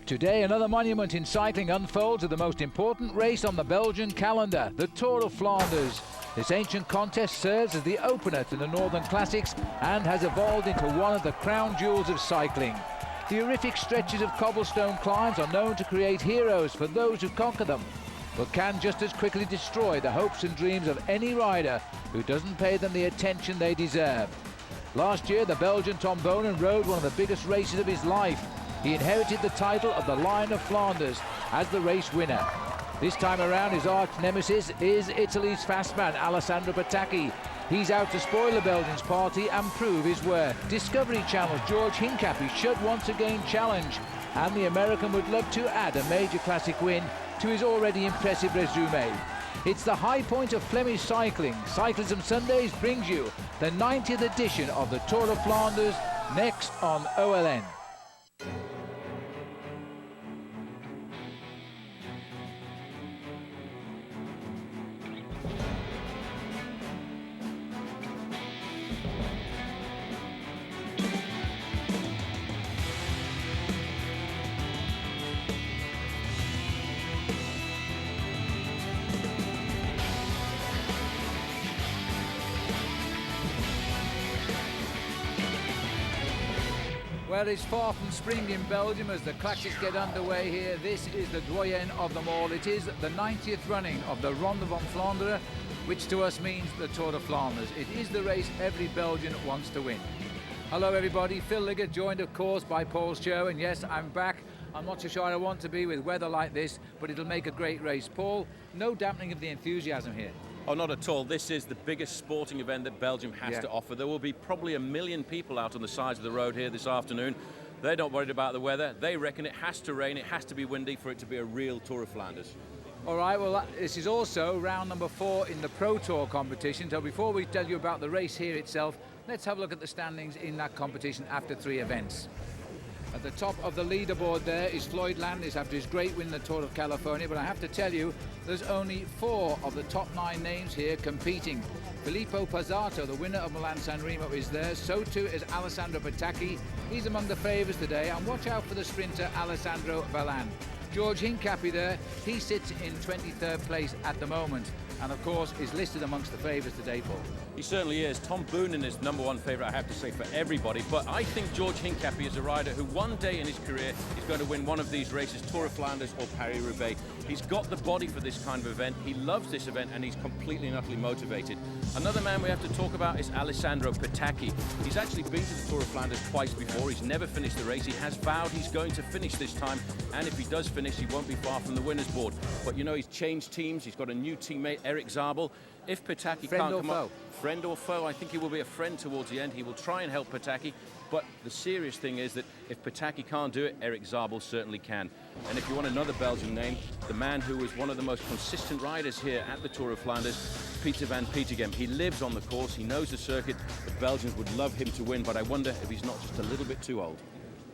Today, another monument in cycling unfolds at the most important race on the Belgian calendar, the Tour of Flanders. This ancient contest serves as the opener to the Northern Classics and has evolved into one of the crown jewels of cycling. The horrific stretches of cobblestone climbs are known to create heroes for those who conquer them, but can just as quickly destroy the hopes and dreams of any rider who doesn't pay them the attention they deserve. Last year, the Belgian Tom Boonen rode one of the biggest races of his life. He inherited the title of the Lion of Flanders as the race winner. This time around, his arch nemesis is Italy's fast man, Alessandro Petacchi. He's out to spoil the Belgians' party and prove his worth. Discovery Channel's George Hincapie should once again challenge, and the American would love to add a major classic win to his already impressive resume. It's the high point of Flemish cycling. Cyclism Sundays brings you the 90th edition of the Tour of Flanders, next on OLN. Well, it's far from spring in Belgium as the classics get underway here. This is the doyen of them all. It is the 90th running of the Ronde van Vlaanderen, which to us means the Tour of Flanders. It is the race every Belgian wants to win. Hello everybody, Phil Liggett, joined of course by Paul Sherwen. Yes, I'm back. I'm not so sure I want to be with weather like this, but it'll make a great race. Paul, no dampening of the enthusiasm here. Oh, not at all. This is the biggest sporting event that Belgium has to offer. There will be probably 1 million people out on the sides of the road here this afternoon. They're not worried about the weather. They reckon it has to rain, it has to be windy for it to be a real Tour of Flanders. All right, well, this is also round number 4 in the Pro Tour competition. So before we tell you about the race here itself, let's have a look at the standings in that competition after 3 events. At the top of the leaderboard there is Floyd Landis after his great win in the Tour of California, but I have to tell you, there's only 4 of the top 9 names here competing. Filippo Pozzato, the winner of Milan-San Remo, is there. So too is Alessandro Petacchi. He's among the favourites today, and watch out for the sprinter Alessandro Valland. George Hincapie there, he sits in 23rd place at the moment, and of course is listed amongst the favourites today, Paul. He certainly is. Tom Boonen is #1 favourite, I have to say, for everybody. But I think George Hincapie is a rider who one day in his career is going to win one of these races, Tour of Flanders or Paris-Roubaix. He's got the body for this kind of event. He loves this event and he's completely and utterly motivated. Another man we have to talk about is Alessandro Petacchi. He's actually been to the Tour of Flanders twice before. He's never finished the race. He has vowed he's going to finish this time. And if he does finish, he won't be far from the winner's board. But you know, he's changed teams. He's got a new teammate, Eric Zabel. If Petacchi can't come up, friend or foe, I think he will be a friend towards the end. He will try and help Petacchi, but the serious thing is that if Petacchi can't do it, Eric Zabel certainly can. And if you want another Belgian name, the man who is one of the most consistent riders here at the Tour of Flanders, Peter van Petegem. He lives on the course, he knows the circuit. The Belgians would love him to win, but I wonder if he's not just a little bit too old.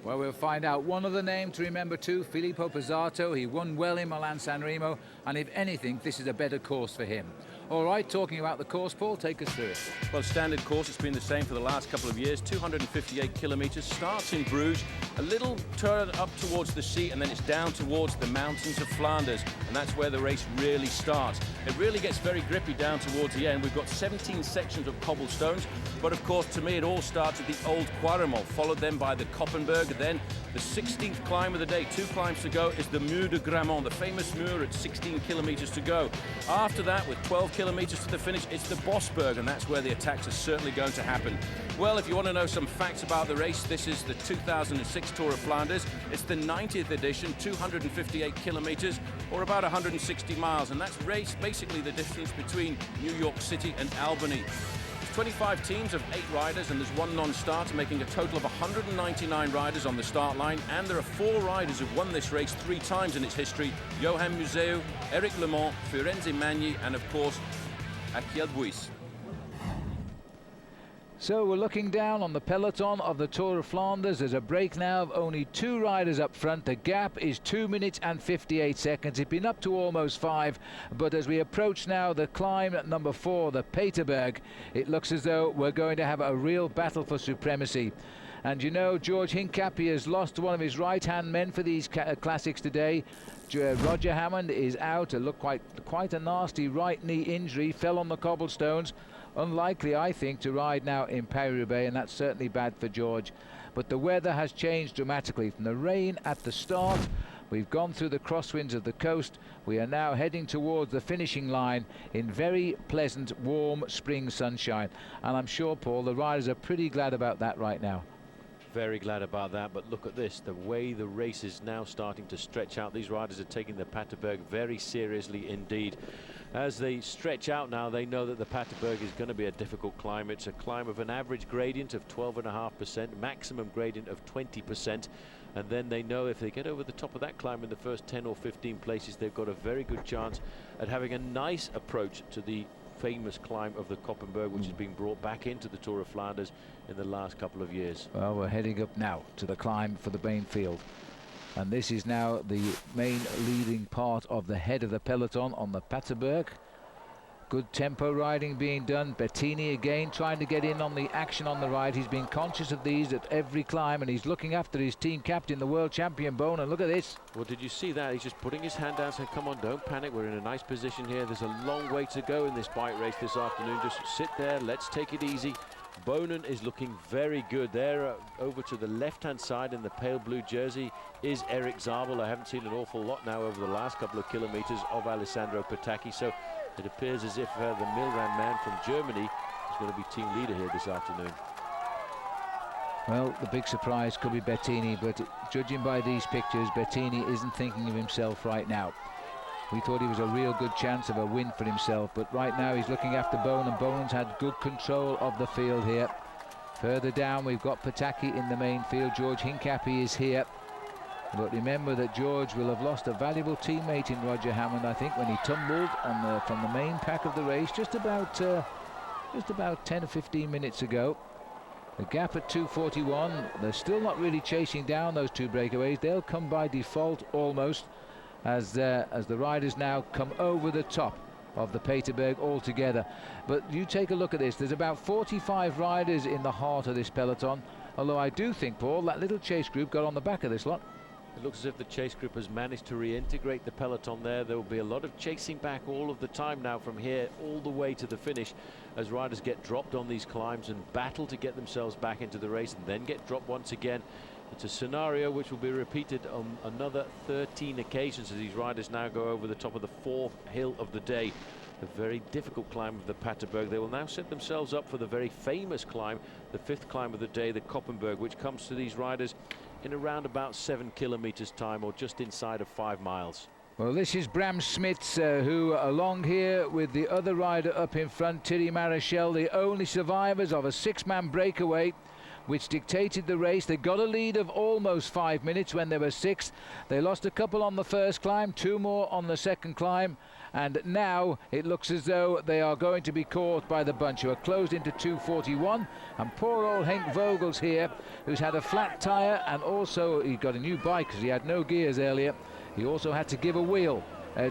Well, we'll find out. One other name to remember too, Filippo Pozzato. He won well in Milan-San Remo, and if anything, this is a better course for him. All right, talking about the course, Paul, take us through it. Well, standard course, it's been the same for the last couple of years. 258 kilometres, starts in Bruges, a little turn up towards the sea, and then it's down towards the mountains of Flanders, and that's where the race really starts. It really gets very grippy down towards the end. We've got 17 sections of cobblestones, but of course, to me, it all starts at the Old Quaremont, followed then by the Koppenberg, then the 16th climb of the day. 2 climbs to go is the Mur de Grammont, the famous Mur at 16 kilometres to go. After that, with 12 kilometres to the finish, it's the Bosberg, and that's where the attacks are certainly going to happen. Well, if you want to know some facts about the race, this is the 2006 Tour of Flanders. It's the 90th edition, 258 kilometres, or about 160 miles, and that's basically the distance between New York City and Albany. 25 teams of 8 riders, and there's 1 non-starter, making a total of 199 riders on the start line. And there are 4 riders who've won this race 3 times in its history: Johan Museeuw, Eric Le Mans, Firenze Magni, and of course, Achiel Buys. So we're looking down on the peloton of the Tour of Flanders. There's a break now of only 2 riders up front. The gap is 2 minutes and 58 seconds. It's been up to almost 5, but as we approach now the climb at number 4, the Peterberg, it looks as though we're going to have a real battle for supremacy. And you know, George Hincapie has lost one of his right-hand men for these classics today. Roger Hammond is out. It looked quite a nasty right knee injury. Fell on the cobblestones. Unlikely, I think, to ride now in Paris-Roubaix, and that's certainly bad for George. But the weather has changed dramatically. From the rain at the start, we've gone through the crosswinds of the coast. We are now heading towards the finishing line in very pleasant, warm spring sunshine. And I'm sure, Paul, the riders are pretty glad about that right now. Very glad about that, but look at this, the way the race is now starting to stretch out. These riders are taking the Paterberg very seriously indeed. As they stretch out now, they know that the Paterberg is going to be a difficult climb. It's a climb of an average gradient of 12.5%, maximum gradient of 20%, and then they know if they get over the top of that climb in the first 10 or 15 places, they've got a very good chance at having a nice approach to the famous climb of the Koppenberg, which has been brought back into the Tour of Flanders in the last couple of years. Well, we're heading up now to the climb for the main field, and this is now the main leading part of the head of the peloton on the Paterberg. Good tempo riding being done. Bettini again trying to get in on the action on the right. He's been conscious of these at every climb, and he's looking after his team captain, the world champion Bonen. Look at this. Well, did you see that? He's just putting his hand down saying, come on, don't panic. We're in a nice position here. There's a long way to go in this bike race this afternoon. Just sit there. Let's take it easy. Bonen is looking very good there. Over to the left-hand side in the pale blue jersey is Eric Zabel. I haven't seen an awful lot now over the last couple of kilometers of Alessandro Petacchi. So it appears as if the Milram man from Germany is going to be team leader here this afternoon. Well, the big surprise could be Bettini, but judging by these pictures, Bettini isn't thinking of himself right now. We thought he was a real good chance of a win for himself, but right now he's looking after Bonen. Bonen's had good control of the field here. Further down, we've got Petacchi in the main field. George Hincapie is here. But remember that George will have lost a valuable teammate in Roger Hammond, I think, when he tumbled from the main pack of the race just about 10 or 15 minutes ago. The gap at 2:41. They're still not really chasing down those two breakaways. They'll come by default almost as the riders now come over the top of the Paterberg altogether. But you take a look at this. There's about 45 riders in the heart of this peloton. Although I do think, Paul, that little chase group got on the back of this lot. It looks as if the chase group has managed to reintegrate the peloton there. There will be a lot of chasing back all of the time now from here all the way to the finish as riders get dropped on these climbs and battle to get themselves back into the race and then get dropped once again. It's a scenario which will be repeated on another 13 occasions as these riders now go over the top of the fourth hill of the day. The very difficult climb of the Paterberg. They will now set themselves up for the very famous climb, the fifth climb of the day, the Koppenberg, which comes to these riders in around about 7 kilometers time, or just inside of 5 miles. Well, this is Bram Smits, who along here with the other rider up in front, Thierry Marechal, the only survivors of a 6-man breakaway which dictated the race. They got a lead of almost 5 minutes when they were 6th. They lost a couple on the first climb, 2 more on the second climb, and now it looks as though they are going to be caught by the bunch, who are closed into 2:41. And poor old Henk Vogel's here, who's had a flat tyre, and also he got a new bike because he had no gears earlier. He also had to give a wheel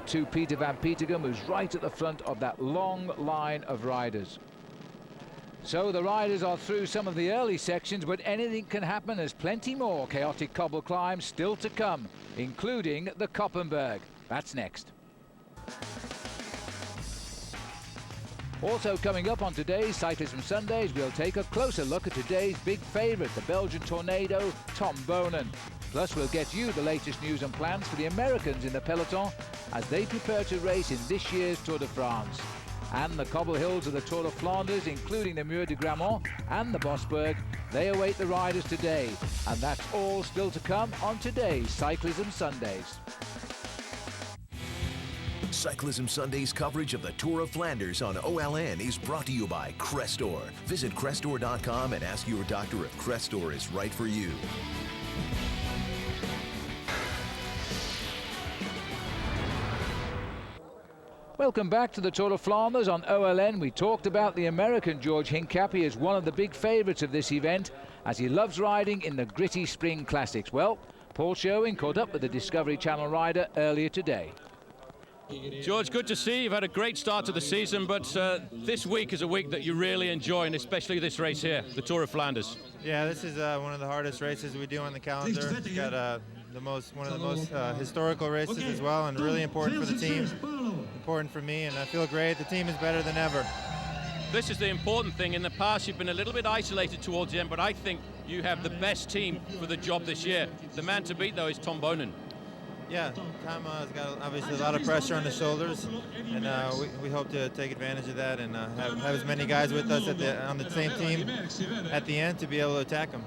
to Peter van Petegem, who's right at the front of that long line of riders. So the riders are through some of the early sections, but anything can happen. There's plenty more chaotic cobble climbs still to come, including the Koppenberg. That's next. Also coming up on today's Cyclism Sundays, we'll take a closer look at today's big favourite, the Belgian tornado, Tom Bonen. Plus we'll get you the latest news and plans for the Americans in the peloton as they prepare to race in this year's Tour de France. And the cobble hills of the Tour of Flanders, including the Muur de Grammont and the Bosberg, they await the riders today. And that's all still to come on today's Cyclism Sundays. Cyclism Sundays coverage of the Tour of Flanders on OLN is brought to you by Crestor. Visit Crestor.com and ask your doctor if Crestor is right for you. Welcome back to the Tour of Flanders on OLN. We talked about the American George Hincapie as one of the big favourites of this event, as he loves riding in the gritty spring classics. Well, Paul Sherwen caught up with the Discovery Channel rider earlier today. George, good to see you. You've had a great start to the season, but this week is a week that you really enjoy, and especially this race here, the Tour of Flanders. Yeah, this is one of the hardest races we do on the calendar. It's got one of the most historical races as well, and really important for the team, important for me, and I feel great. The team is better than ever. This is the important thing. In the past, you've been a little bit isolated towards the end, but I think you have the best team for the job this year. The man to beat, though, is Tom Bonen. Yeah, Tom has got obviously a lot of pressure on his shoulders, and we hope to take advantage of that and have as many guys with us on the same team at the end to be able to attack him.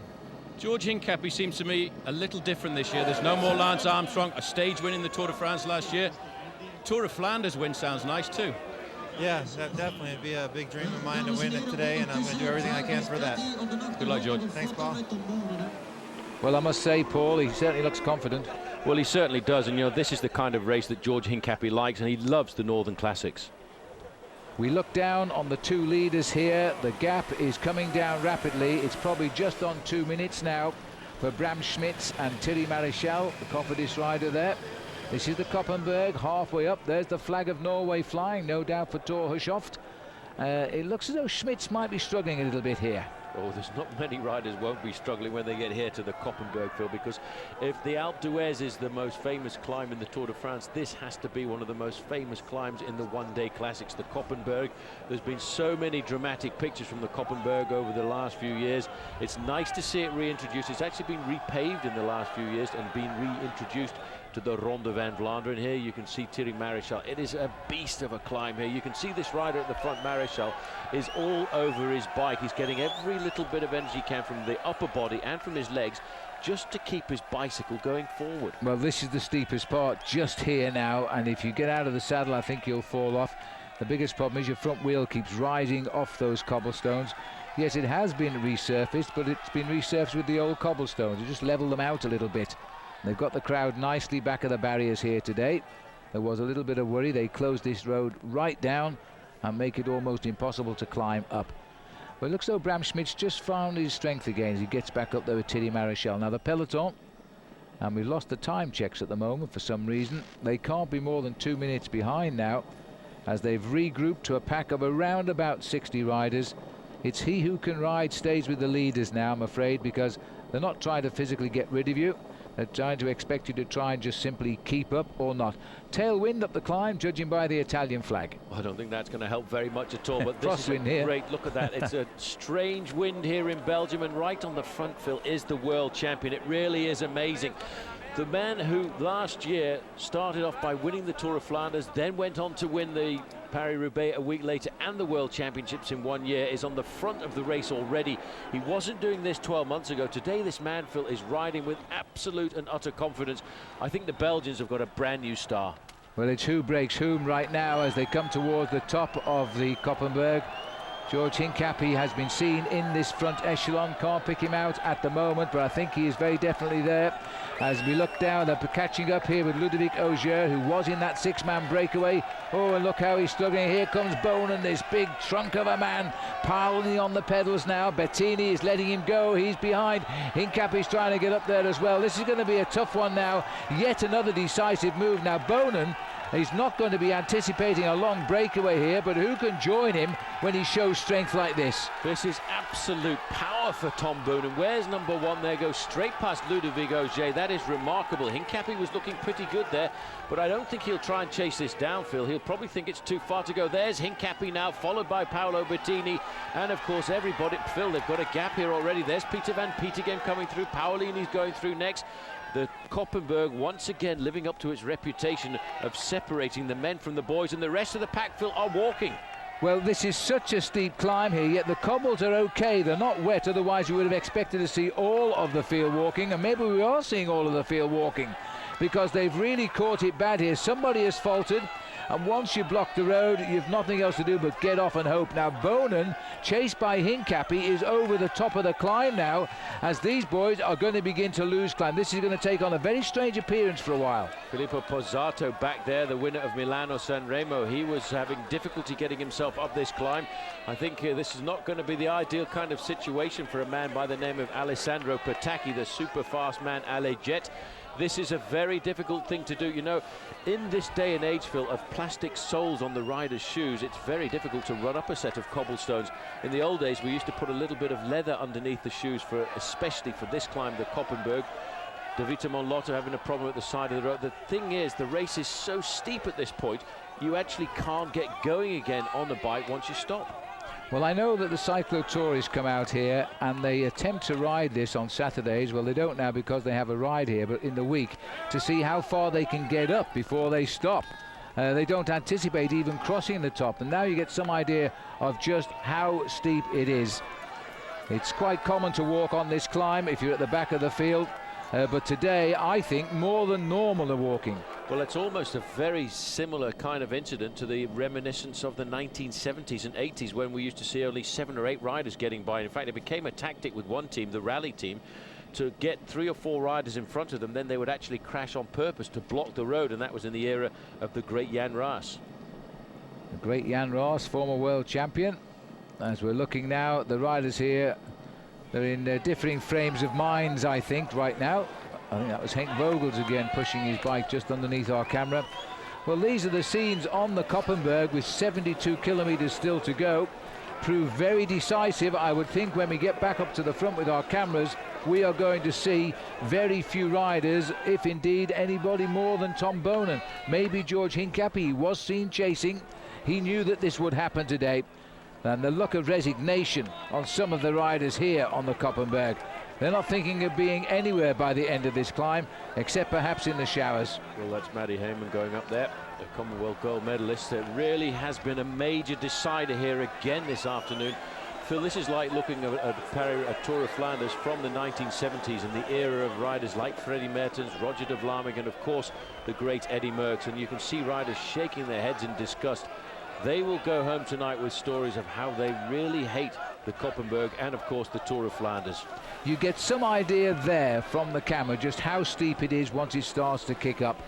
George Hincapie seems to me a little different this year. There's no more Lance Armstrong, a stage win in the Tour de France last year. Tour of Flanders win sounds nice too. Yeah, definitely. It'd be a big dream of mine to win it today, and I'm going to do everything I can for that. Good luck, George. Thanks, Paul. Well, I must say, Paul, he certainly looks confident. Well, he certainly does, and this is the kind of race that George Hincapie likes, and he loves the Northern Classics. We look down on the two leaders here. The gap is coming down rapidly. It's probably just on 2 minutes now for Bram Schmitz and Thierry Marichal, the Cofidis rider there. This is the Koppenberg, halfway up. There's the flag of Norway flying, no doubt for Thor Hushovd. It looks as though Schmitz might be struggling a little bit here. Oh, there's not many riders won't be struggling when they get here to the Koppenberg, Phil, because if the Alpe d'Huez is the most famous climb in the Tour de France, this has to be one of the most famous climbs in the one-day classics, the Koppenberg. There's been so many dramatic pictures from the Koppenberg over the last few years. It's nice to see it reintroduced. It's actually been repaved in the last few years and been reintroduced to the Ronde van Vlaanderen. And here you can see Thierry Marichal. It is a beast of a climb here. You can see this rider at the front, Marichal, is all over his bike. He's getting every little bit of energy he can from the upper body and from his legs just to keep his bicycle going forward. Well, this is the steepest part just here now, and if you get out of the saddle, I think you'll fall off. The biggest problem is your front wheel keeps rising off those cobblestones. Yes, it has been resurfaced, but it's been resurfaced with the old cobblestones. You just level them out a little bit. They've got the crowd nicely back of the barriers here today. There was a little bit of worry. They closed this road right down and make it almost impossible to climb up. But it looks though Bram Schmitz just found his strength again as he gets back up there with Thierry Marichal. Now the peloton, and we've lost the time checks at the moment for some reason. They can't be more than 2 minutes behind now as they've regrouped to a pack of around about 60 riders. It's he who can ride stays with the leaders now, I'm afraid, because they're not trying to physically get rid of you. They're trying to expect you to try and just simply keep up or not. Tailwind up the climb, judging by the Italian flag. I don't think that's going to help very much at all, but this is a here. Great look at that. It's a strange wind here in Belgium, and right on the front, Phil, is the world champion. It really is amazing. The man who last year started off by winning the Tour of Flanders, then went on to win the Paris-Roubaix a week later and the World Championships in 1 year, is on the front of the race already. He wasn't doing this 12 months ago. Today, this man, Phil, is riding with absolute and utter confidence. I think the Belgians have got a brand new star. Well, it's who breaks whom right now as they come towards the top of the Koppenberg. George Hincapie has been seen in this front echelon. Can't pick him out at the moment, but I think he is very definitely there. As we look down, they're catching up here with Ludovic Auger, who was in that six-man breakaway. Oh, and look how he's struggling. Here comes Bonen, this big trunk of a man, piling on the pedals now. Bettini is letting him go. He's behind. Hincapie's trying to get up there as well. This is going to be a tough one now. Yet another decisive move. Now, Bonen, he's not going to be anticipating a long breakaway here, but who can join him when he shows strength like this? This is absolute power for Tom Bonen. Where's number one? There goes straight past Ludovic Auger. That is remarkable. Hincapie was looking pretty good there, but I don't think he'll try and chase this down, Phil. He'll probably think it's too far to go. There's Hincapie now, followed by Paolo Bettini, and of course everybody. Phil, they've got a gap here already. There's Peter van Petegem coming through. Paolini's going through next. The Koppenberg once again living up to its reputation of separating the men from the boys, and the rest of the pack, Phil, are walking. Well, this is such a steep climb here, yet the cobbles are okay. They're not wet, otherwise you would have expected to see all of the field walking, and maybe we are seeing all of the field walking because they've really caught it bad here. Somebody has faltered, and once you block the road, you've nothing else to do but get off and hope. Now Bonen, chased by Hincapie, is over the top of the climb now as these boys are going to begin to lose climb. This is going to take on a very strange appearance for a while. Filippo Pozzato back there, the winner of Milano-San Remo. He was having difficulty getting himself up this climb. I think this is not going to be the ideal kind of situation for a man by the name of Alessandro Petacchi, the super fast man Ale Jet. This is a very difficult thing to do. You know, in this day and age, Phil, of plastic soles on the rider's shoes, it's very difficult to run up a set of cobblestones. In the old days, we used to put a little bit of leather underneath the shoes, especially for this climb, the Koppenberg. De Vita Monlotta having a problem at the side of the road. The thing is, the race is so steep at this point, you actually can't get going again on the bike once you stop. Well, I know that the cyclo-tourists come out here and they attempt to ride this on Saturdays. Well, they don't now because they have a ride here, but in the week, to see how far they can get up before they stop. They don't anticipate even crossing the top, and now you get some idea of just how steep it is. It's quite common to walk on this climb if you're at the back of the field, but today I think more than normal are walking. Well, it's almost a very similar kind of incident to the reminiscence of the 1970s and 80s, when we used to see only 7 or 8 riders getting by. In fact, it became a tactic with one team, the rally team, to get 3 or 4 riders in front of them. Then they would actually crash on purpose to block the road, and that was in the era of the great Jan Raas. The great Jan Raas, former world champion. As we're looking now at the riders here, they're in differing frames of minds, I think, right now. I think that was Henk Vogels again pushing his bike just underneath our camera. Well, these are the scenes on the Koppenberg with 72 kilometers still to go. Prove very decisive, I would think, when we get back up to the front with our cameras. We are going to see very few riders, if indeed anybody more than Tom Boonen. Maybe George Hincapie was seen chasing. He knew that this would happen today. And the look of resignation on some of the riders here on the Koppenberg. They're not thinking of being anywhere by the end of this climb, except perhaps in the showers. Well, that's Maddie Heyman going up there, the Commonwealth gold medalist. It really has been a major decider here again this afternoon. Phil, this is like looking at a Tour of Flanders from the 1970s and the era of riders like Freddie Mertens, Roger de Vlaeminck, and of course the great Eddy Merckx. And you can see riders shaking their heads in disgust. They will go home tonight with stories of how they really hate the Koppenberg and, of course, the Tour of Flanders. You get some idea there from the camera just how steep it is once it starts to kick up.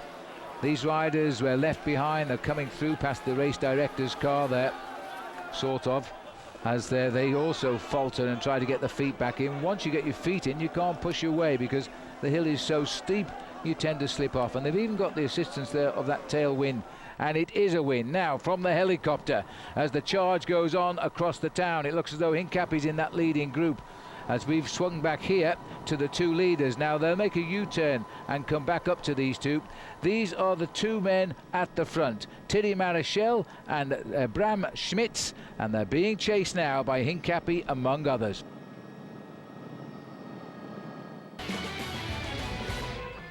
These riders were left behind. They're coming through past the race director's car there, sort of, as they also falter and try to get the feet back in. Once you get your feet in, you can't push your way because the hill is so steep, you tend to slip off. And they've even got the assistance there of that tailwind. And it is a win now from the helicopter as the charge goes on across the town. It looks as though Hincapie's in that leading group as we've swung back here to the 2 leaders. Now they'll make a U-turn and come back up to these 2. These are the 2 men at the front, Thierry Marichal and Bram Schmitz, and they're being chased now by Hincapie among others.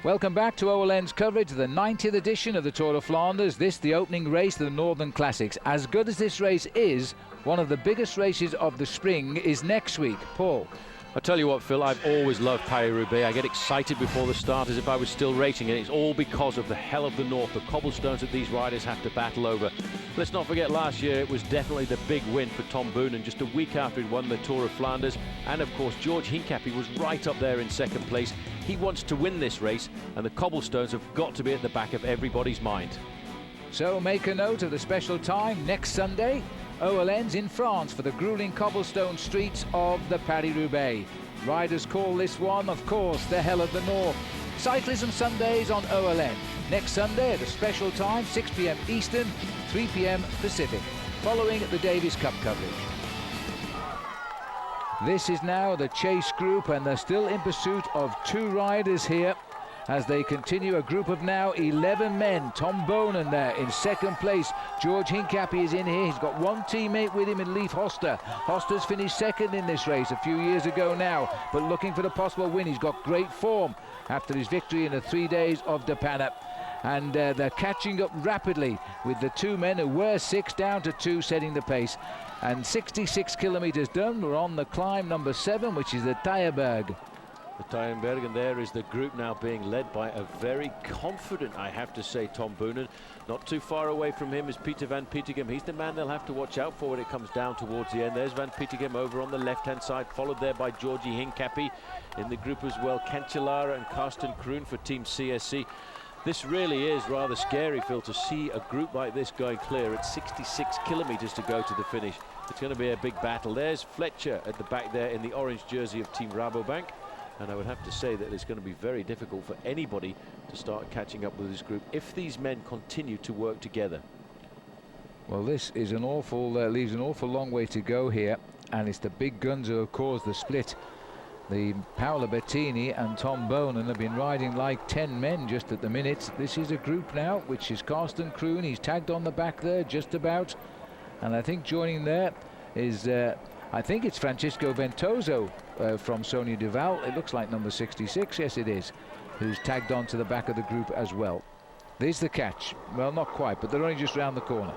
Welcome back to OLN's coverage of the 90th edition of the Tour of Flanders. This, the opening race of the Northern Classics. As good as this race is, one of the biggest races of the spring is next week. Paul. I tell you what, Phil, I've always loved Paris-Roubaix. I get excited before the start as if I was still racing, and it's all because of the hell of the north, the cobblestones that these riders have to battle over. Let's not forget last year it was definitely the big win for Tom Boonen just a week after he'd won the Tour of Flanders. And of course, George Hincapie was right up there in second place. He wants to win this race, and the cobblestones have got to be at the back of everybody's mind. So make a note of the special time next Sunday. OLN's in France for the grueling cobblestone streets of the Paris-Roubaix. Riders call this one, of course, the Hell of the North. Cyclism Sundays on OLN. Next Sunday at a special time, 6 p.m. Eastern, 3 p.m. Pacific, following the Davis Cup coverage. This is now the chase group, and they're still in pursuit of 2 riders here as they continue. A group of now 11 men. Tom Boonen there in second place. George Hincapie is in here. He's got 1 teammate with him in Leif Hoster. Hoster's finished second in this race a few years ago now, but looking for the possible win. He's got great form after his victory in the 3 days of De Panne. And they're catching up rapidly with the 2 men who were 6 down to 2 setting the pace. And 66 kilometers done. We're on the climb number 7, which is the Taaienberg. The Taaienberg, and there is the group now being led by a very confident, I have to say, Tom Boonen. Not too far away from him is Peter van Petegem. He's the man they'll have to watch out for when it comes down towards the end. There's van Petegem over on the left-hand side, followed there by Georgie Hincapie. In the group as well, Cancellara and Karsten Kroon for Team CSC. This really is rather scary, Phil, to see a group like this going clear at 66 kilometers to go to the finish. It's going to be a big battle. There's Fletcher at the back there in the orange jersey of Team Rabobank. And I would have to say that it's going to be very difficult for anybody to start catching up with this group if these men continue to work together. Well, this is an awful, leaves an awful long way to go here, and it's the big guns who have caused the split. The Paolo Bettini and Tom Bonan have been riding like 10 men just at the minute. This is a group now, which is Carsten Kroon. He's tagged on the back there just about, and I think joining there is I think it's Francisco Ventoso from Sonia Duval. It looks like number 66, yes it is, who's tagged on to the back of the group as well. There's the catch. Well, not quite, but they're only just round the corner.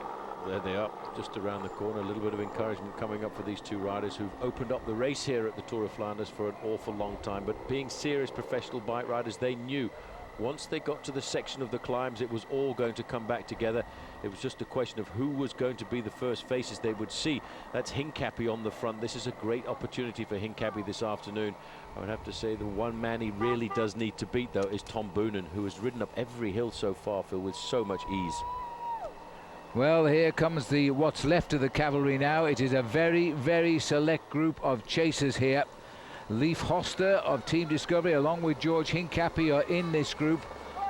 There they are, just around the corner. A little bit of encouragement coming up for these two riders who've opened up the race here at the Tour of Flanders for an awful long time. But being serious professional bike riders, they knew once they got to the section of the climbs, it was all going to come back together. It was just a question of who was going to be the first faces they would see. That's Hincapie on the front. This is a great opportunity for Hincapie this afternoon. I would have to say the one man he really does need to beat, though, is Tom Bonan, who has ridden up every hill so far, Phil, with so much ease. Well, here comes the what's left of the cavalry now. It is a very, very select group of chasers here. Leif Hoster of Team Discovery along with George Hincapie are in this group.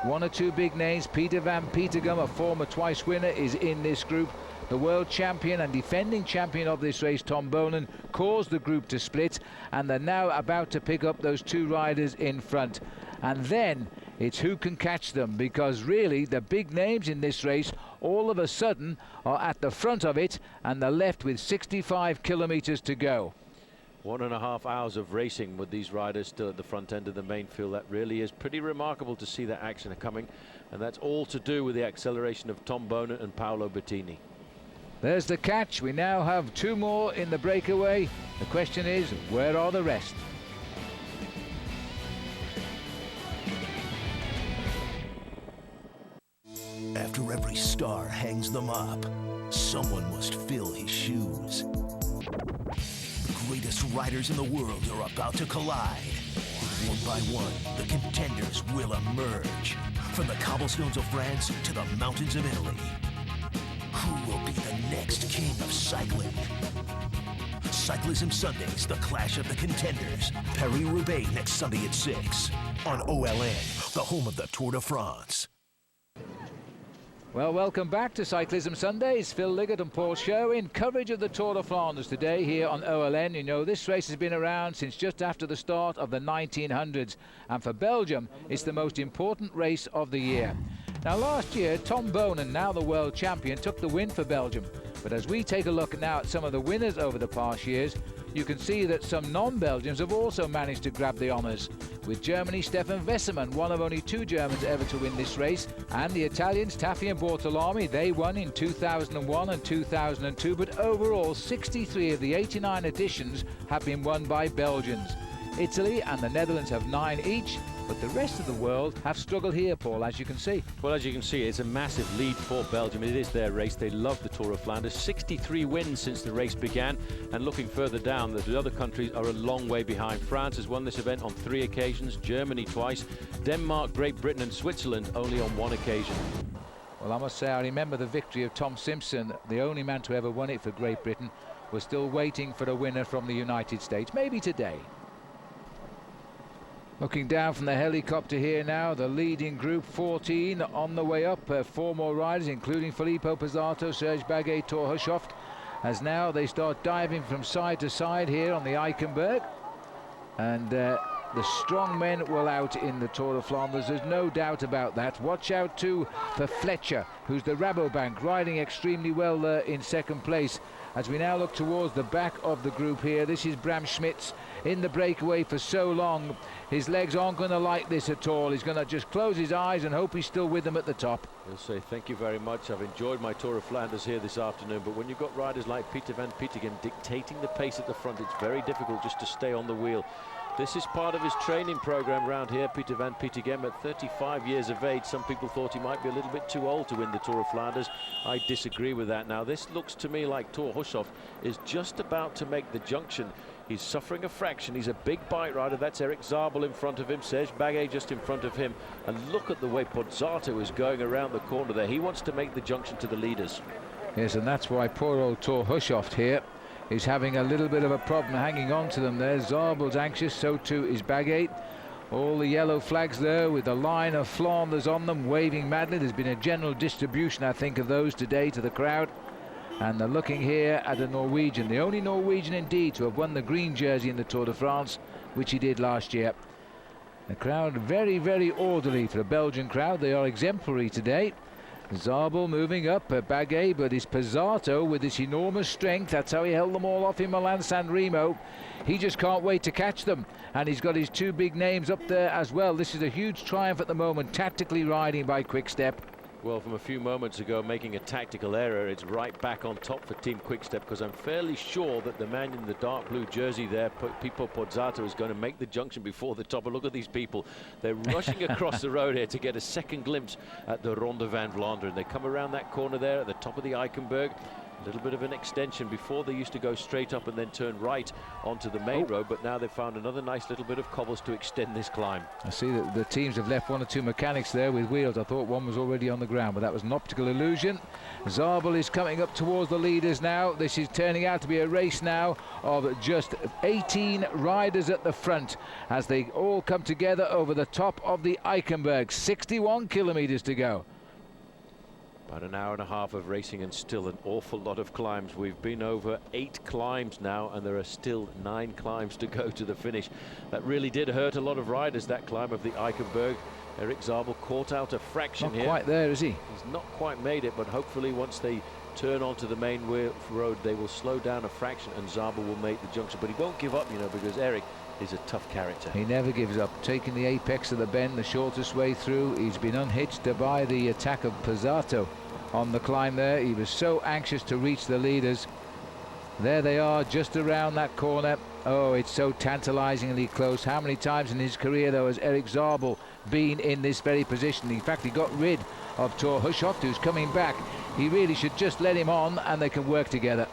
One or two big names. Peter van Petergem, a former twice winner, is in this group. The world champion and defending champion of this race, Tom Bonan, caused the group to split, and they're now about to pick up those two riders in front. And then it's who can catch them, because really the big names in this race all of a sudden are at the front of it, and they're left with 65 kilometers to go. 1.5 hours of racing with these riders still at the front end of the main field. That really is pretty remarkable to see that action coming, and that's all to do with the acceleration of Tom Bonan and Paolo Bettini. There's the catch. We now have two more in the breakaway. The question is, where are the rest? After every star hangs them up, someone must fill his shoes. The greatest riders in the world are about to collide. One by one, the contenders will emerge. From the cobblestones of France to the mountains of Italy. Who will be the next king of cycling? Cyclism Sundays, the clash of the contenders. Paris-Roubaix next Sunday at 6 on OLN, the home of the Tour de France. Well, welcome back to Cyclism Sundays. Phil Liggett and Paul Sherwen. Coverage of the Tour of Flanders today here on OLN. You know, this race has been around since just after the start of the 1900s. And for Belgium, it's the most important race of the year. Now, last year, Tom Bonan, now the world champion, took the win for Belgium. But as we take a look now at some of the winners over the past years, you can see that some non-Belgians have also managed to grab the honours. With Germany, Stefan Wessermann, one of only two Germans ever to win this race, and the Italians, Taffi and Bortolami, they won in 2001 and 2002, but overall 63 of the 89 editions have been won by Belgians. Italy and the Netherlands have 9 each, but the rest of the world have struggled here, Paul, as you can see. Well, as you can see, it's a massive lead for Belgium. It is their race. They love the Tour of Flanders. 63 wins since the race began. And looking further down, the other countries are a long way behind. France has won this event on 3 occasions, Germany twice, Denmark, Great Britain and Switzerland only on 1 occasion. Well, I must say, I remember the victory of Tom Simpson, the only man to ever won it for Great Britain. We're still waiting for a winner from the United States, maybe today. Looking down from the helicopter here now, the leading group 14 on the way up. 4 more riders, including Filippo Pozzato, Serge Baguet, Thor Hushovd, as now they start diving from side to side here on the Eichenberg. And the strong men will out in the Tour of Flanders, there's no doubt about that. Watch out too for Fletcher, who's the Rabobank, riding extremely well in second place. As we now look towards the back of the group here, this is Bram Schmitz in the breakaway for so long. His legs aren't going to like this at all. He's going to just close his eyes and hope he's still with them at the top. He'll say, thank you very much. I've enjoyed my Tour of Flanders here this afternoon. But when you've got riders like Peter van Petegem dictating the pace at the front, it's very difficult just to stay on the wheel. This is part of his training program round here. Peter van Petegem at 35 years of age. Some people thought he might be a little bit too old to win the Tour of Flanders. I disagree with that. Now, this looks to me like Thor Hushovd is just about to make the junction. He's suffering a fraction. He's a big bike rider. That's Eric Zabel in front of him. Serge Baguet just in front of him. And look at the way Pozzato is going around the corner there. He wants to make the junction to the leaders. Yes, and that's why poor old Thor Hushovd here is having a little bit of a problem hanging on to them there. Zabel's anxious, so too is Baguette. All the yellow flags there with the line of Flanders on them, waving madly. There's been a general distribution, I think, of those today to the crowd. And they're looking here at a Norwegian, the only Norwegian indeed to have won the green jersey in the Tour de France, which he did last year. The crowd very, very orderly for a Belgian crowd. They are exemplary today. Zabel moving up, Baguette, but it's Pizzato with this enormous strength. That's how he held them all off in Milan-San Remo. He just can't wait to catch them, and he's got his two big names up there as well. This is a huge triumph at the moment, tactically riding by Quick-Step. Well, from a few moments ago, making a tactical error, it's right back on top for Team Quick-Step, because I'm fairly sure that the man in the dark blue jersey there, Pippo Pozzato, is going to make the junction before the top. And look at these people. They're rushing across the road here to get a second glimpse at the Ronde van Vlaanderen. They come around that corner there at the top of the Eikenberg. A little bit of an extension. Before they used to go straight up and then turn right onto the main road, but now they've found another nice little bit of cobbles to extend this climb. I see that the teams have left one or two mechanics there with wheels. I thought one was already on the ground, but that was an optical illusion. Zabel is coming up towards the leaders now. This is turning out to be a race now of just 18 riders at the front as they all come together over the top of the Eikenberg. 61 kilometers to go. About an hour and a half of racing and still an awful lot of climbs. We've been over 8 climbs now, and there are still 9 climbs to go to the finish. That really did hurt a lot of riders, that climb of the Eikenberg. Erik Zabel caught out a fraction here. Not quite there, is he? He's not quite made it, but hopefully once they turn onto the main road, they will slow down a fraction and Zabel will make the junction. But he won't give up, you know, because Erik is a tough character. He never gives up, taking the apex of the bend the shortest way through. He's been unhitched by the attack of Pizzato on the climb there. He was so anxious to reach the leaders. There they are, just around that corner. Oh, it's so tantalizingly close. How many times in his career, though, has Erik Zabel been in this very position? In fact, he got rid of Thor Hushovd, who's coming back. He really should just let him on and they can work together.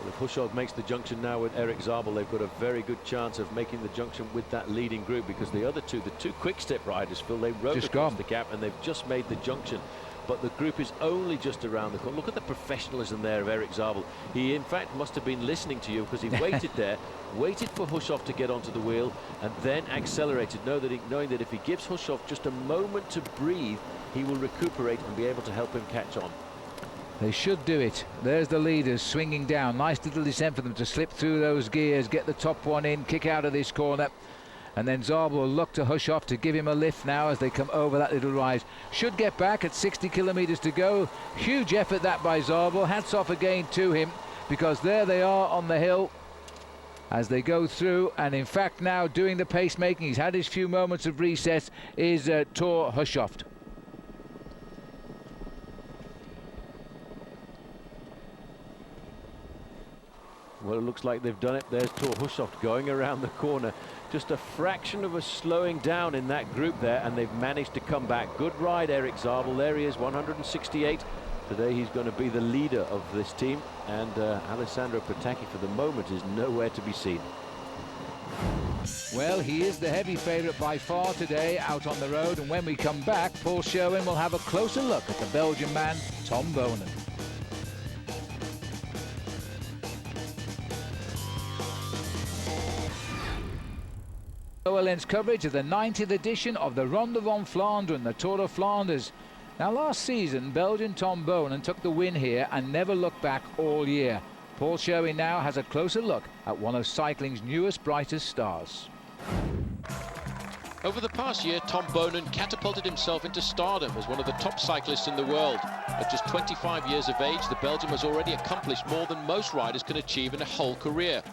Well, if Hushovd makes the junction now with Erik Zabel, they've got a very good chance of making the junction with that leading group, because the other two, the two Quick-Step riders, Phil, they rode across the gap and they've just made the junction. But the group is only just around the corner. Look at the professionalism there of Erik Zabel. He, in fact, must have been listening to you, because he waited there, waited for Hushovd to get onto the wheel, and then accelerated, knowing that if he gives Hushovd just a moment to breathe, he will recuperate and be able to help him catch on. They should do it. There's the leaders swinging down. Nice little descent for them to slip through those gears, get the top one in, kick out of this corner. And then Zabel will look to Hushovd to give him a lift now as they come over that little rise. Should get back at 60 kilometers to go. Huge effort that by Zabel. Hats off again to him, because there they are on the hill as they go through. And in fact now doing the pacemaking, he's had his few moments of recess, is Thor Hushovd. Well, it looks like they've done it. There's Thor Hushovd going around the corner. Just a fraction of a slowing down in that group there, and they've managed to come back. Good ride, Erik Zabel. There he is, 168. Today he's going to be the leader of this team, and Alessandro Petacchi for the moment is nowhere to be seen. Well, he is the heavy favourite by far today out on the road, and when we come back, Paul Sherwen will have a closer look at the Belgian man, Tom Boonen. Lower lens coverage of the 90th edition of the Ronde van Vlaanderen, the Tour of Flanders. Now, last season, Belgian Tom Boonen took the win here and never looked back all year. Paul Sherwen now has a closer look at one of cycling's newest, brightest stars. Over the past year, Tom Boonen catapulted himself into stardom as one of the top cyclists in the world. At just 25 years of age, the Belgian has already accomplished more than most riders can achieve in a whole career.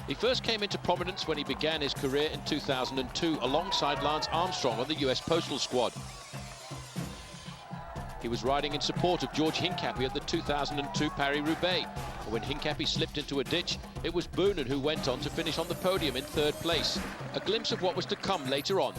He first came into prominence when he began his career in 2002 alongside Lance Armstrong on the US Postal Squad. He was riding in support of George Hincapie at the 2002 Paris-Roubaix. When Hincapie slipped into a ditch, it was Boonen who went on to finish on the podium in 3rd place. A glimpse of what was to come later on.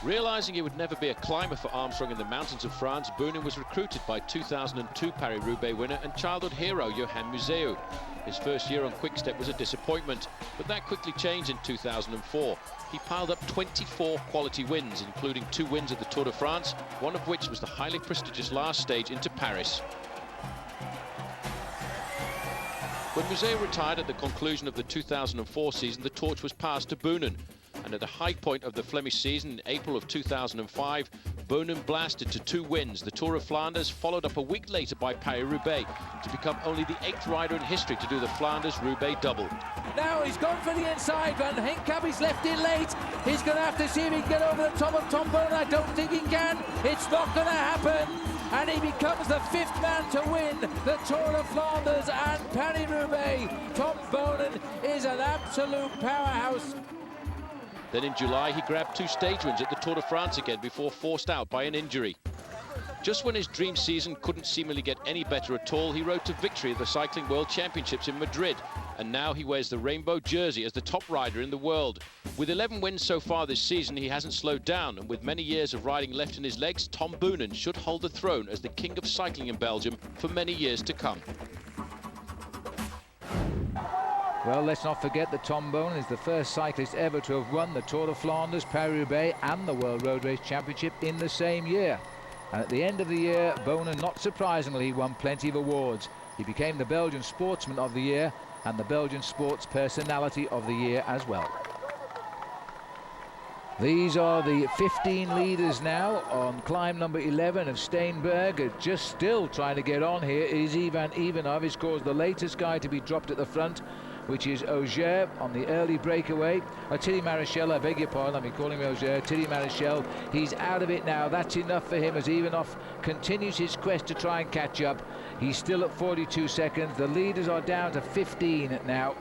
Realising he would never be a climber for Armstrong in the mountains of France, Boonen was recruited by 2002 Paris-Roubaix winner and childhood hero Johan Museeuw. His first year on Quick-Step was a disappointment, but that quickly changed in 2004. He piled up 24 quality wins, including 2 wins at the Tour de France, one of which was the highly prestigious last stage into Paris. When Museo retired at the conclusion of the 2004 season, the torch was passed to Boonen. And at the high point of the Flemish season in April of 2005, Boonen blasted to 2 wins. The Tour of Flanders, followed up a week later by Paris-Roubaix, to become only the 8th rider in history to do the Flanders-Roubaix double. Now he's gone for the inside, Van Hincapie's left in late. He's going to have to see if he can get over the top of Tom Boonen. I don't think he can. It's not going to happen. And he becomes the 5th man to win the Tour of Flanders and Paris-Roubaix. Tom Boonen is an absolute powerhouse. Then in July, he grabbed 2 stage wins at the Tour de France again before forced out by an injury. Just when his dream season couldn't seemingly get any better at all, he rode to victory at the Cycling World Championships in Madrid. And now he wears the rainbow jersey as the top rider in the world. With 11 wins so far this season, he hasn't slowed down. And with many years of riding left in his legs, Tom Boonen should hold the throne as the king of cycling in Belgium for many years to come. Well, let's not forget that Tom Boonen is the first cyclist ever to have won the Tour of Flanders, Paris-Roubaix and the World Road Race Championship in the same year. And at the end of the year, Boonen, not surprisingly, won plenty of awards. He became the Belgian Sportsman of the Year and the Belgian Sports Personality of the Year as well. These are the 15 leaders now on climb number 11 of Steenberg. Just still trying to get on here is Ivan Ivanov. He's caused the latest guy to be dropped at the front, which is Auger on the early breakaway. Thierry Marichal, I beg your pardon, I've been calling him Auger. Thierry Marichal, he's out of it now. That's enough for him as Ivanov continues his quest to try and catch up. He's still at 42 seconds. The leaders are down to 15 now.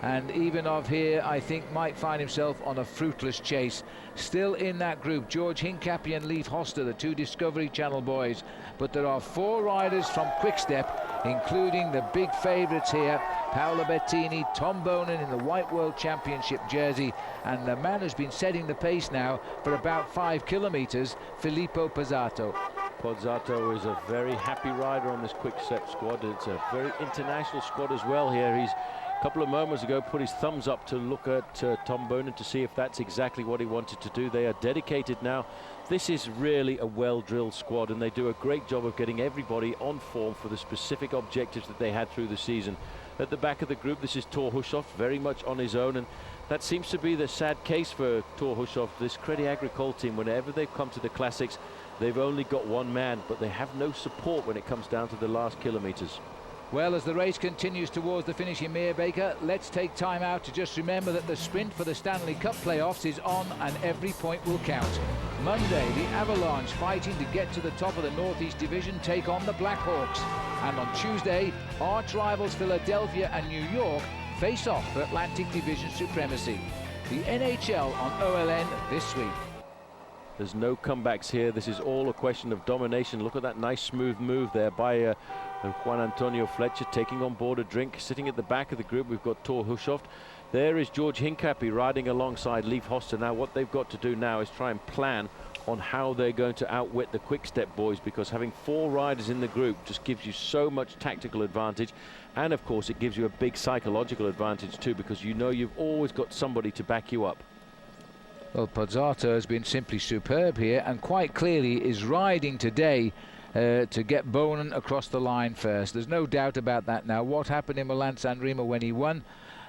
And Ivanov here, I think, might find himself on a fruitless chase. Still in that group, George Hincapie and Leif Hoster, the 2 Discovery Channel boys. But there are 4 riders from Quick-Step, including the big favourites here, Paolo Bettini, Tom Boonen in the White World Championship jersey, and the man who's been setting the pace now for about 5 kilometres, Filippo Pozzato. Pozzato is a very happy rider on this Quick-Step squad. It's a very international squad as well here. He's a couple of moments ago put his thumbs up to look at Tom Boonen to see if that's exactly what he wanted to do. They are dedicated now. This is really a well-drilled squad, and they do a great job of getting everybody on form for the specific objectives that they had through the season. At the back of the group, this is Thor Hushovd, very much on his own, and that seems to be the sad case for Thor Hushovd. This Crédit Agricole team, whenever they've come to the classics, they've only got one man, but they have no support when it comes down to the last kilometres. Well, as the race continues towards the finish in Meerbaker, let's take time out to just remember that the sprint for the Stanley Cup playoffs is on and every point will count. Monday, the Avalanche, fighting to get to the top of the Northeast Division, take on the Blackhawks. And on Tuesday, arch rivals Philadelphia and New York face off for Atlantic Division supremacy. The NHL on OLN this week. There's no comebacks here. This is all a question of domination. Look at that nice smooth move there by Juan Antonio Fletcher, taking on board a drink. Sitting at the back of the group, we've got Thor Hushovd. There is George Hincapie riding alongside Leif Hoster. Now what they've got to do now is try and plan on how they're going to outwit the Quick-Step boys, because having 4 riders in the group just gives you so much tactical advantage, and of course it gives you a big psychological advantage too, because you know you've always got somebody to back you up. Well, Pozzato has been simply superb here, and quite clearly is riding today to get Boonen across the line first. There's no doubt about that now. What happened in Milan-San Remo when he won,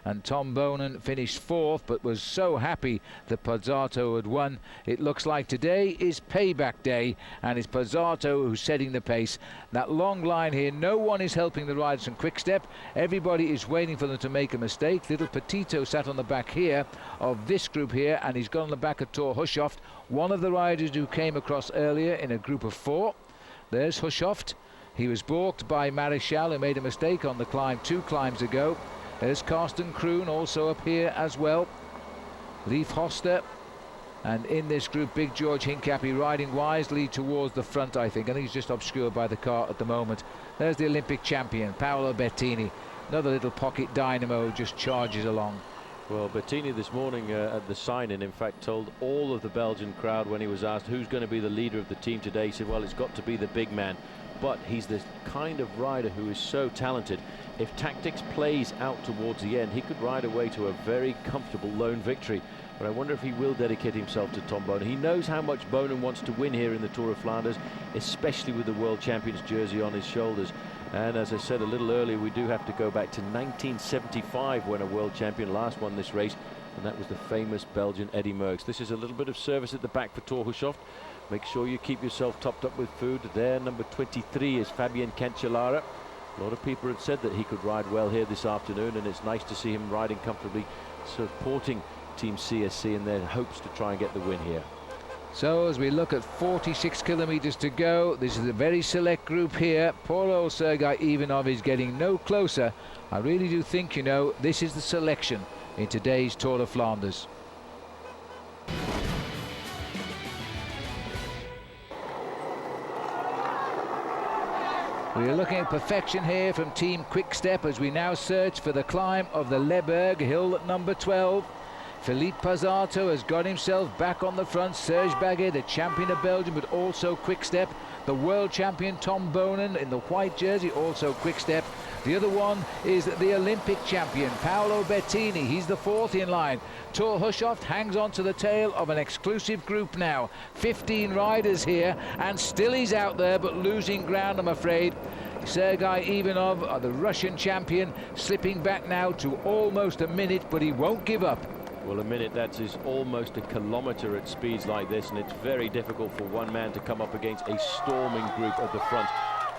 and Tom Boonen finished 4th, but was so happy that Pozzato had won. It looks like today is payback day, and it's Pozzato who's setting the pace. That long line here, no one is helping the riders from Quick-Step. Everybody is waiting for them to make a mistake. Little Petito sat on the back here of this group here, and he's gone on the back of Thor Hushovd, one of the riders who came across earlier in a group of 4. There's Hushovd. He was balked by Marichal, who made a mistake on the climb 2 climbs ago. There's Karsten Kroon also up here as well. Leif Hoster. And in this group, big George Hincapie riding wisely towards the front, I think. I think he's just obscured by the car at the moment. There's the Olympic champion, Paolo Bettini. Another little pocket dynamo just charges along. Well, Bettini this morning at the sign-in, in fact, told all of the Belgian crowd when he was asked who's going to be the leader of the team today, he said, well, it's got to be the big man. But he's the kind of rider who is so talented. If tactics plays out towards the end, he could ride away to a very comfortable lone victory. But I wonder if he will dedicate himself to Tom Boonen. He knows how much Boonen wants to win here in the Tour of Flanders, especially with the World Champions jersey on his shoulders. And as I said a little earlier, we do have to go back to 1975 when a world champion last won this race, and that was the famous Belgian Eddy Merckx. This is a little bit of service at the back for Torhushoft. Make sure you keep yourself topped up with food. There, number 23 is Fabien Cancellara. A lot of people had said that he could ride well here this afternoon, and it's nice to see him riding comfortably, supporting Team CSC in their hopes to try and get the win here. So as we look at 46 kilometers to go, this is a very select group here. Poor old Sergei Ivanov is getting no closer. I really do think, you know, this is the selection in today's Tour of Flanders. We are looking at perfection here from Team Quick-Step as we now search for the climb of the Leberg hill number 12. Philippe Pazzato has got himself back on the front. Serge Baguet, the champion of Belgium, but also Quick-Step. The world champion Tom Bonen in the white jersey, also Quick-Step. The other one is the Olympic champion Paolo Bettini. He's the fourth in line. Torhushoft hangs on to the tail of an exclusive group now. 15 riders here, and still he's out there, but losing ground, I'm afraid. Sergei Ivanov, the Russian champion, slipping back now to almost a minute, but he won't give up. Well, a minute, that is almost a kilometre at speeds like this, and it's very difficult for one man to come up against a storming group at the front.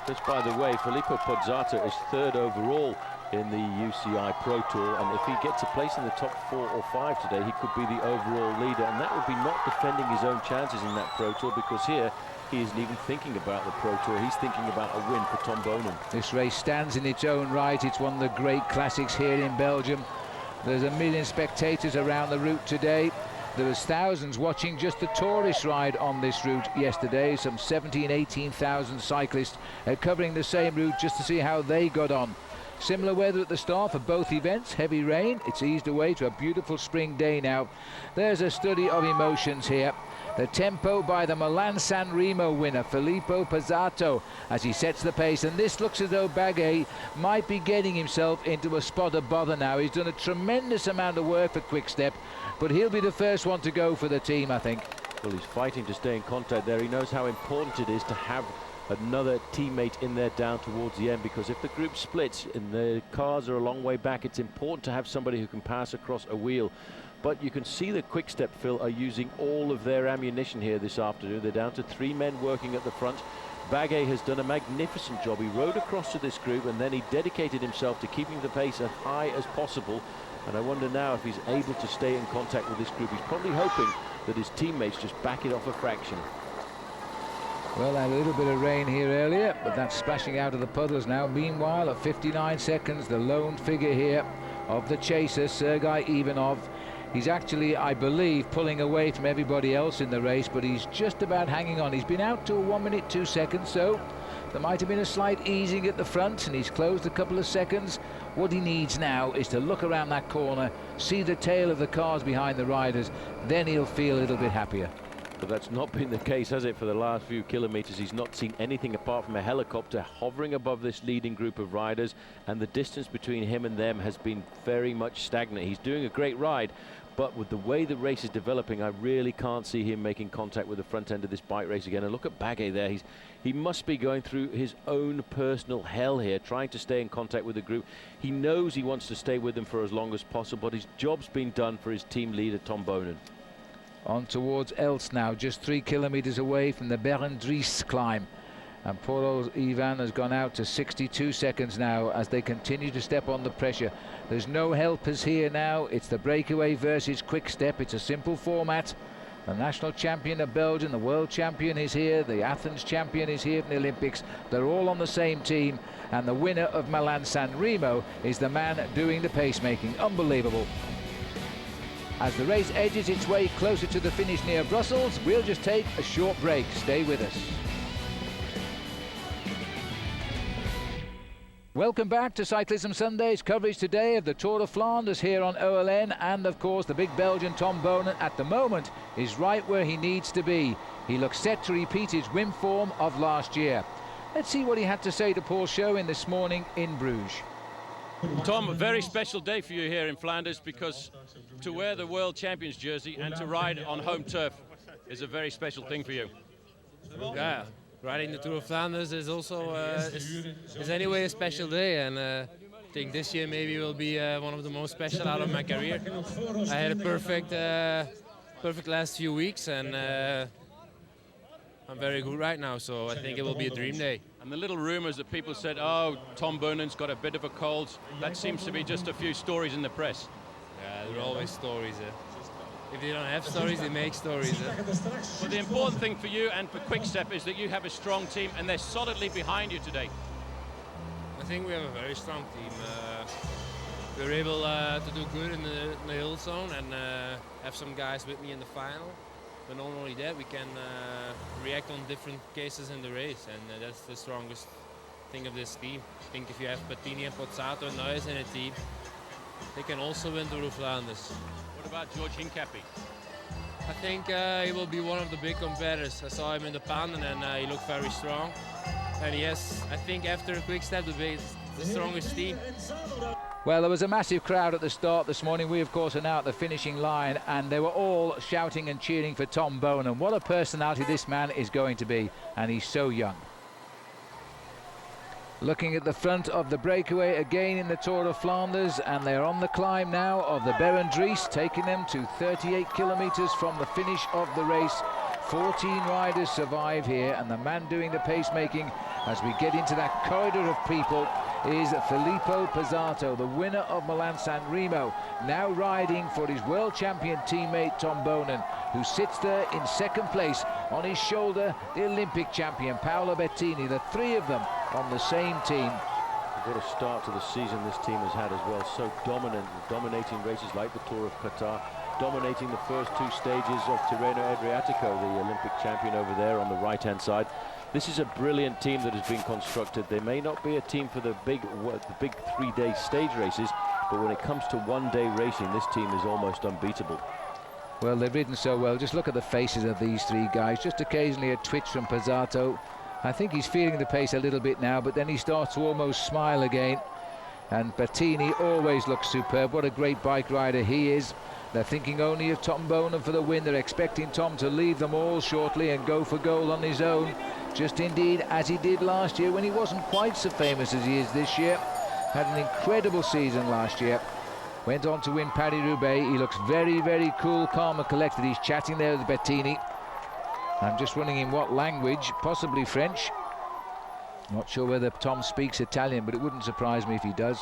Just by the way, Filippo Pozzato is third overall in the UCI Pro Tour, and if he gets a place in the top 4 or 5 today, he could be the overall leader, and that would be not defending his own chances in that Pro Tour, because here he isn't even thinking about the Pro Tour. He's thinking about a win for Tom Bonen. This race stands in its own right. It's one of the great classics here in Belgium. There's 1 million spectators around the route today. There was thousands watching just the tourist ride on this route yesterday. Some 17,000, 18,000 cyclists covering the same route just to see how they got on. Similar weather at the start for both events. Heavy rain. It's eased away to a beautiful spring day now. There's a study of emotions here. The tempo by the Milan-San Remo winner, Filippo Pazzato, as he sets the pace. And this looks as though Baguet might be getting himself into a spot of bother now. He's done a tremendous amount of work for Quick-Step, but he'll be the first one to go for the team, I think. Well, he's fighting to stay in contact there. He knows how important it is to have another teammate in there down towards the end, because if the group splits and the cars are a long way back, it's important to have somebody who can pass across a wheel. But you can see that Quick-Step, Phil, are using all of their ammunition here this afternoon. They're down to 3 men working at the front. Baguet has done a magnificent job. He rode across to this group, and then he dedicated himself to keeping the pace as high as possible. And I wonder now if he's able to stay in contact with this group. He's probably hoping that his teammates just back it off a fraction. Well, had a little bit of rain here earlier, but that's splashing out of the puddles now. Meanwhile, at 59 seconds, the lone figure here of the chaser, Sergei Ivanov. He's actually, I believe, pulling away from everybody else in the race, but he's just about hanging on. He's been out to 1 minute 2 seconds, so there might have been a slight easing at the front, and he's closed a couple of seconds. What he needs now is to look around that corner, see the tail of the cars behind the riders, then he'll feel a little bit happier. But that's not been the case, has it, for the last few kilometers? He's not seen anything apart from a helicopter hovering above this leading group of riders, and the distance between him and them has been very much stagnant. He's doing a great ride, but with the way the race is developing, I really can't see him making contact with the front end of this bike race again. And look at Baguet there. He must be going through his own personal hell here, trying to stay in contact with the group. He knows he wants to stay with them for as long as possible, but his job's been done for his team leader, Tom Bonen. On towards Elst now, just 3 kilometers away from the Berendries climb. And poor old Ivan has gone out to 62 seconds now as they continue to step on the pressure. There's no helpers here now. It's the breakaway versus Quick-Step. It's a simple format. The national champion of Belgium, the world champion is here, the Athens champion is here from the Olympics. They're all on the same team, and the winner of Milan-San Remo is the man doing the pacemaking. Unbelievable. As the race edges its way closer to the finish near Brussels, we'll just take a short break. Stay with us. Welcome back to Cyclism Sunday's coverage today of the Tour of Flanders here on OLN, and of course the big Belgian Tom Bonen at the moment is right where he needs to be. He looks set to repeat his win form of last year. Let's see what he had to say to Paul Sherwen this morning in Bruges. Tom, a very special day for you here in Flanders, because to wear the World Champions jersey and to ride on home turf is a very special thing for you. Yeah, riding the Tour of Flanders is also is anyway a special day, and I think this year maybe will be one of the most special out of my career. I had a perfect last few weeks, and I'm very good right now, so I think it will be a dream day. And the little rumours that people said, oh, Tom Boonen's got a bit of a cold, that seems to be just a few stories in the press. Yeah, there are always stories. If they don't have stories, they make stories. Well, the important thing for you and for Quick-Step is that you have a strong team and they're solidly behind you today. I think we have a very strong team. We're able to do good in the hill zone and have some guys with me in the final. But not only that, we can react on different cases in the race, and that's the strongest thing of this team. I think if you have Bettini and Pozzato and Noyes in a team, they can also win Tour of Flanders. What about George Hincapie? I think he will be one of the big competitors. I saw him in the Panden and he looked very strong. And yes, I think after Quick-Step, the strongest team. Well, there was a massive crowd at the start this morning. We, of course, are now at the finishing line, and they were all shouting and cheering for Tom Boonen. What a personality this man is going to be, and he's so young. Looking at the front of the breakaway again in the Tour of Flanders, and they're on the climb now of the Berendries, taking them to 38 kilometres from the finish of the race. 14 riders survive here, and the man doing the pacemaking as we get into that corridor of people is Filippo Pozzato, the winner of Milan-San Remo, now riding for his world champion teammate Tom Boonen, who sits there in second place. On his shoulder, the Olympic champion Paolo Bettini, the three of them on the same team. What a start to the season this team has had as well. So dominant, dominating races like the Tour of Qatar, dominating the first two stages of Tirreno Adriatico, the Olympic champion over there on the right-hand side. This is a brilliant team that has been constructed. They may not be a team for the big 3-day stage races, but when it comes to one-day racing, this team is almost unbeatable. Well, they've ridden so well. Just look at the faces of these three guys. Just occasionally a twitch from Pozzato. I think he's feeling the pace a little bit now, but then he starts to almost smile again. And Bettini always looks superb. What a great bike rider he is. They're thinking only of Tom Boonen for the win. They're expecting Tom to leave them all shortly and go for gold on his own. Just indeed as he did last year when he wasn't quite so famous as he is this year. Had an incredible season last year. Went on to win Paris-Roubaix. He looks very, very cool, calm and collected. He's chatting there with Bettini. I'm just wondering in what language, possibly French. Not sure whether Tom speaks Italian, but it wouldn't surprise me if he does.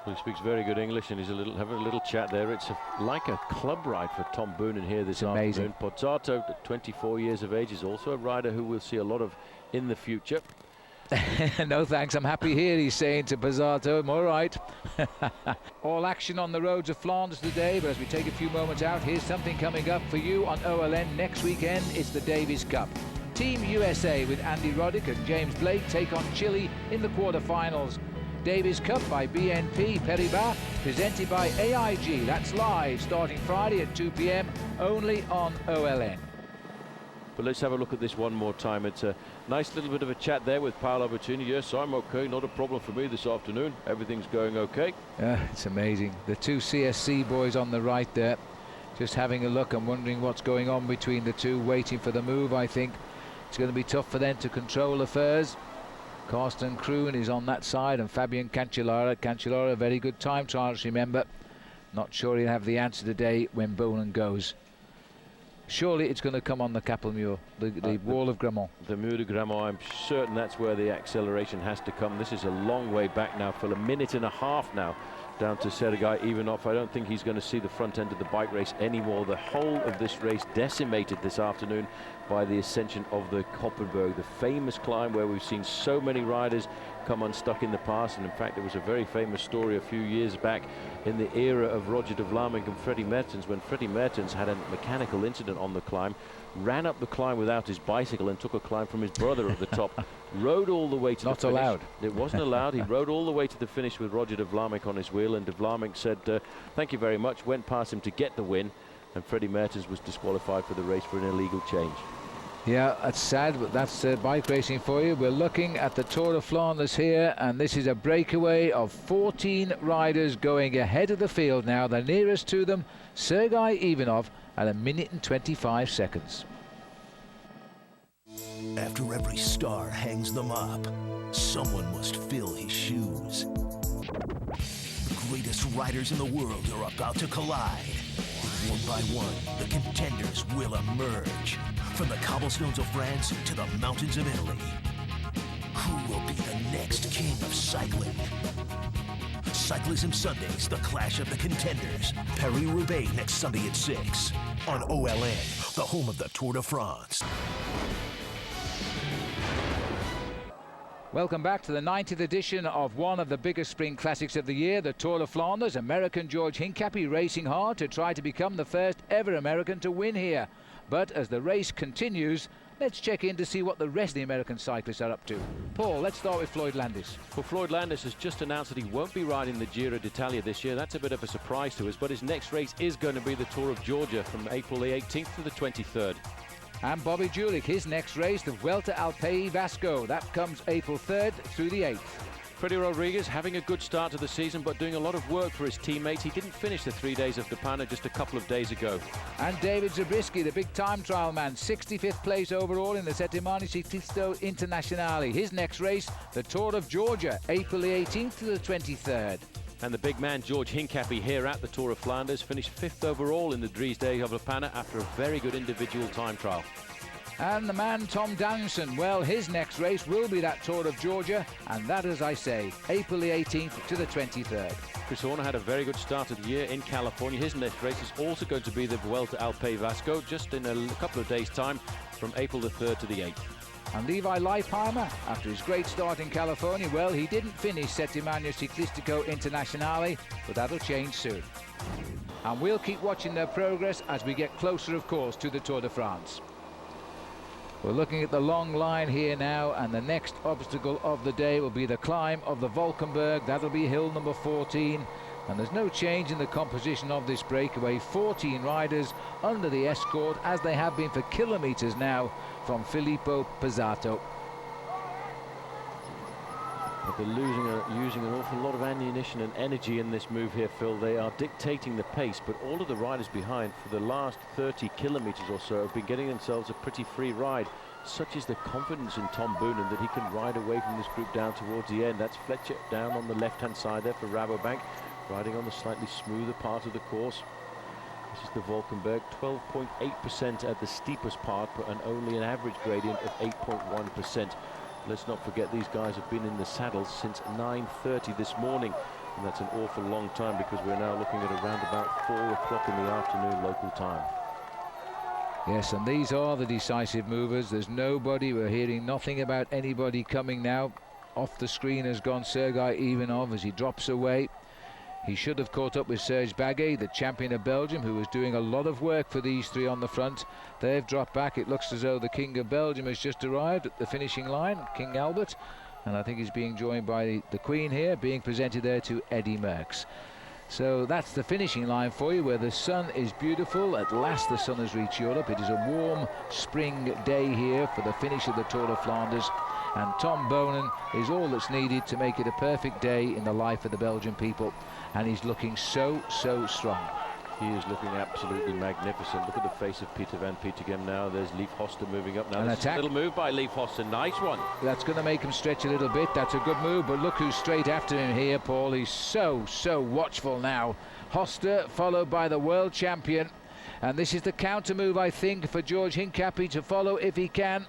Well, he speaks very good English, and he's having a little chat there. It's like a club ride for Tom Boonen here this afternoon. Pozzato, at 24 years of age, is also a rider who we'll see a lot of in the future. No thanks, I'm happy here, he's saying to Pozzato. I'm all right. All action on the roads of Flanders today, but as we take a few moments out, here's something coming up for you on OLN next weekend. It's the Davis Cup. Team USA with Andy Roddick and James Blake take on Chile in the quarterfinals. Davis Cup by BNP Paribas, presented by AIG. That's live, starting Friday at 2 p.m, only on OLN. But let's have a look at this one more time. It's a nice little bit of a chat there with Paolo Bettini. Yes, I'm okay, not a problem for me this afternoon. Everything's going okay. It's amazing. The two CSC boys on the right there, just having a look and wondering what's going on between the two, waiting for the move. I think it's going to be tough for them to control affairs. Carsten Kroon is on that side, and Fabian Cancellara. Cancellara, a very good time trialist, remember. Not sure he'll have the answer today when Boonen goes. Surely it's going to come on the Capelmuur, the wall of Grammont. The Mur de Grammont, I'm certain that's where the acceleration has to come. This is a long way back now, for a minute and a half now, down to Sergei Ivanov. I don't think he's going to see the front end of the bike race anymore. The whole of this race decimated this afternoon by the ascension of the Koppenberg, the famous climb where we've seen so many riders come unstuck in the past. And in fact, there was a very famous story a few years back in the era of Roger de Vlaeminck and Freddie Mertens, when Freddie Mertens had a mechanical incident on the climb, ran up the climb without his bicycle and took a climb from his brother at the top, rode all the way to the finish. Not allowed. It wasn't allowed. He rode all the way to the finish with Roger de Vlaeminck on his wheel, and de Vlaeminck said thank you very much, went past him to get the win, and Freddie Mertens was disqualified for the race for an illegal change. Yeah, that's sad, but that's bike racing for you. We're looking at the Tour of Flanders here, and this is a breakaway of 14 riders going ahead of the field now. The nearest to them, Sergei Ivanov, at 1 minute and 25 seconds. After every star hangs them up, someone must fill his shoes. The greatest riders in the world are about to collide. One by one, the contenders will emerge. From the cobblestones of France to the mountains of Italy. Who will be the next king of cycling? Cyclism Sundays, the clash of the contenders. Paris-Roubaix next Sunday at 6 on OLN, the home of the Tour de France. Welcome back to the 90th edition of one of the biggest spring classics of the year, the Tour of Flanders. American George Hincapie racing hard to try to become the first ever American to win here. But as the race continues, let's check in to see what the rest of the American cyclists are up to. Paul, let's start with Floyd Landis. Well, Floyd Landis has just announced that he won't be riding the Giro d'Italia this year. That's a bit of a surprise to us, but his next race is going to be the Tour of Georgia from April the 18th to the 23rd. And Bobby Julich, his next race, the Vuelta al País Vasco. That comes April 3rd through the 8th. Freddie Rodriguez having a good start to the season, but doing a lot of work for his teammates. He didn't finish the 3 days of Depana just a couple of days ago. And David Zabriskie, the big time trial man, 65th place overall in the Settimana Ciclista Internazionale. His next race, the Tour of Georgia, April the 18th to the 23rd. And the big man, George Hincapie, here at the Tour of Flanders, finished 5th overall in the Dries Day of Depana after a very good individual time trial. And the man, Tom Danielson, well, his next race will be that Tour of Georgia, and that, as I say, April the 18th to the 23rd. Chris Horner had a very good start of the year in California. His next race is also going to be the Vuelta al País Vasco, just in a couple of days' time, from April the 3rd to the 8th. And Levi Leipheimer, after his great start in California, well, he didn't finish Settimana Ciclistico Internazionale, but that'll change soon. And we'll keep watching their progress as we get closer, of course, to the Tour de France. We're looking at the long line here now, and the next obstacle of the day will be the climb of the Valkenburg. That'll be hill number 14. And there's no change in the composition of this breakaway. 14 riders under the escort, as they have been for kilometres now, from Filippo Pozzato. But they're using an awful lot of ammunition and energy in this move here, Phil. They are dictating the pace, but all of the riders behind for the last 30 kilometres or so have been getting themselves a pretty free ride. Such is the confidence in Tom Boonen that he can ride away from this group down towards the end. That's Fletcher down on the left-hand side there for Rabobank, riding on the slightly smoother part of the course. This is the Valkenburg, 12.8% at the steepest part, and only an average gradient of 8.1%. Let's not forget these guys have been in the saddle since 9:30 this morning, and that's an awful long time because we're now looking at around about 4 o'clock in the afternoon local time. Yes, and these are the decisive movers. There's nobody, we're hearing nothing about anybody coming now. Off the screen has gone Sergei Ivanov as he drops away. He should have caught up with Serge Baguet, the champion of Belgium, who was doing a lot of work for these three on the front. They've dropped back. It looks as though the King of Belgium has just arrived at the finishing line, King Albert, and I think he's being joined by the Queen here, being presented there to Eddy Merckx. So that's the finishing line for you, where the sun is beautiful. At last the sun has reached Europe. It is a warm spring day here for the finish of the Tour of Flanders, and Tom Boonen is all that's needed to make it a perfect day in the life of the Belgian people, and he's looking so strong. He is looking absolutely magnificent. Look at the face of Peter van Petergem now. There's Leif Hoster moving up now. An This is a attack. little move by Leif Hoster, nice one. That's going to make him stretch a little bit. That's a good move, but look who's straight after him here, Paul. He's so watchful now. Hoster followed by the world champion, and this is the counter move, I think, for George Hincapie to follow if he can.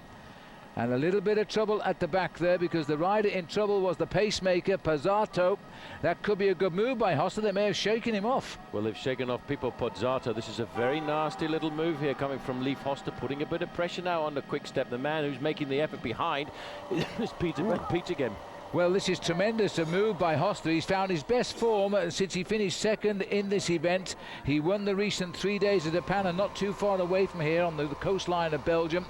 And a little bit of trouble at the back there, because the rider in trouble was the pacemaker, Pozzato. That could be a good move by Hoster. They may have shaken him off. Well, they've shaken off Pippo Pozzato. This is a very nasty little move here coming from Leif Hoster, putting a bit of pressure now on the quick step. The man who's making the effort behind is Peter van Petergem. Well, this is tremendous, a move by Hoster. He's found his best form since he finished second in this event. He won the recent 3 days of Depana, not too far away from here on the coastline of Belgium.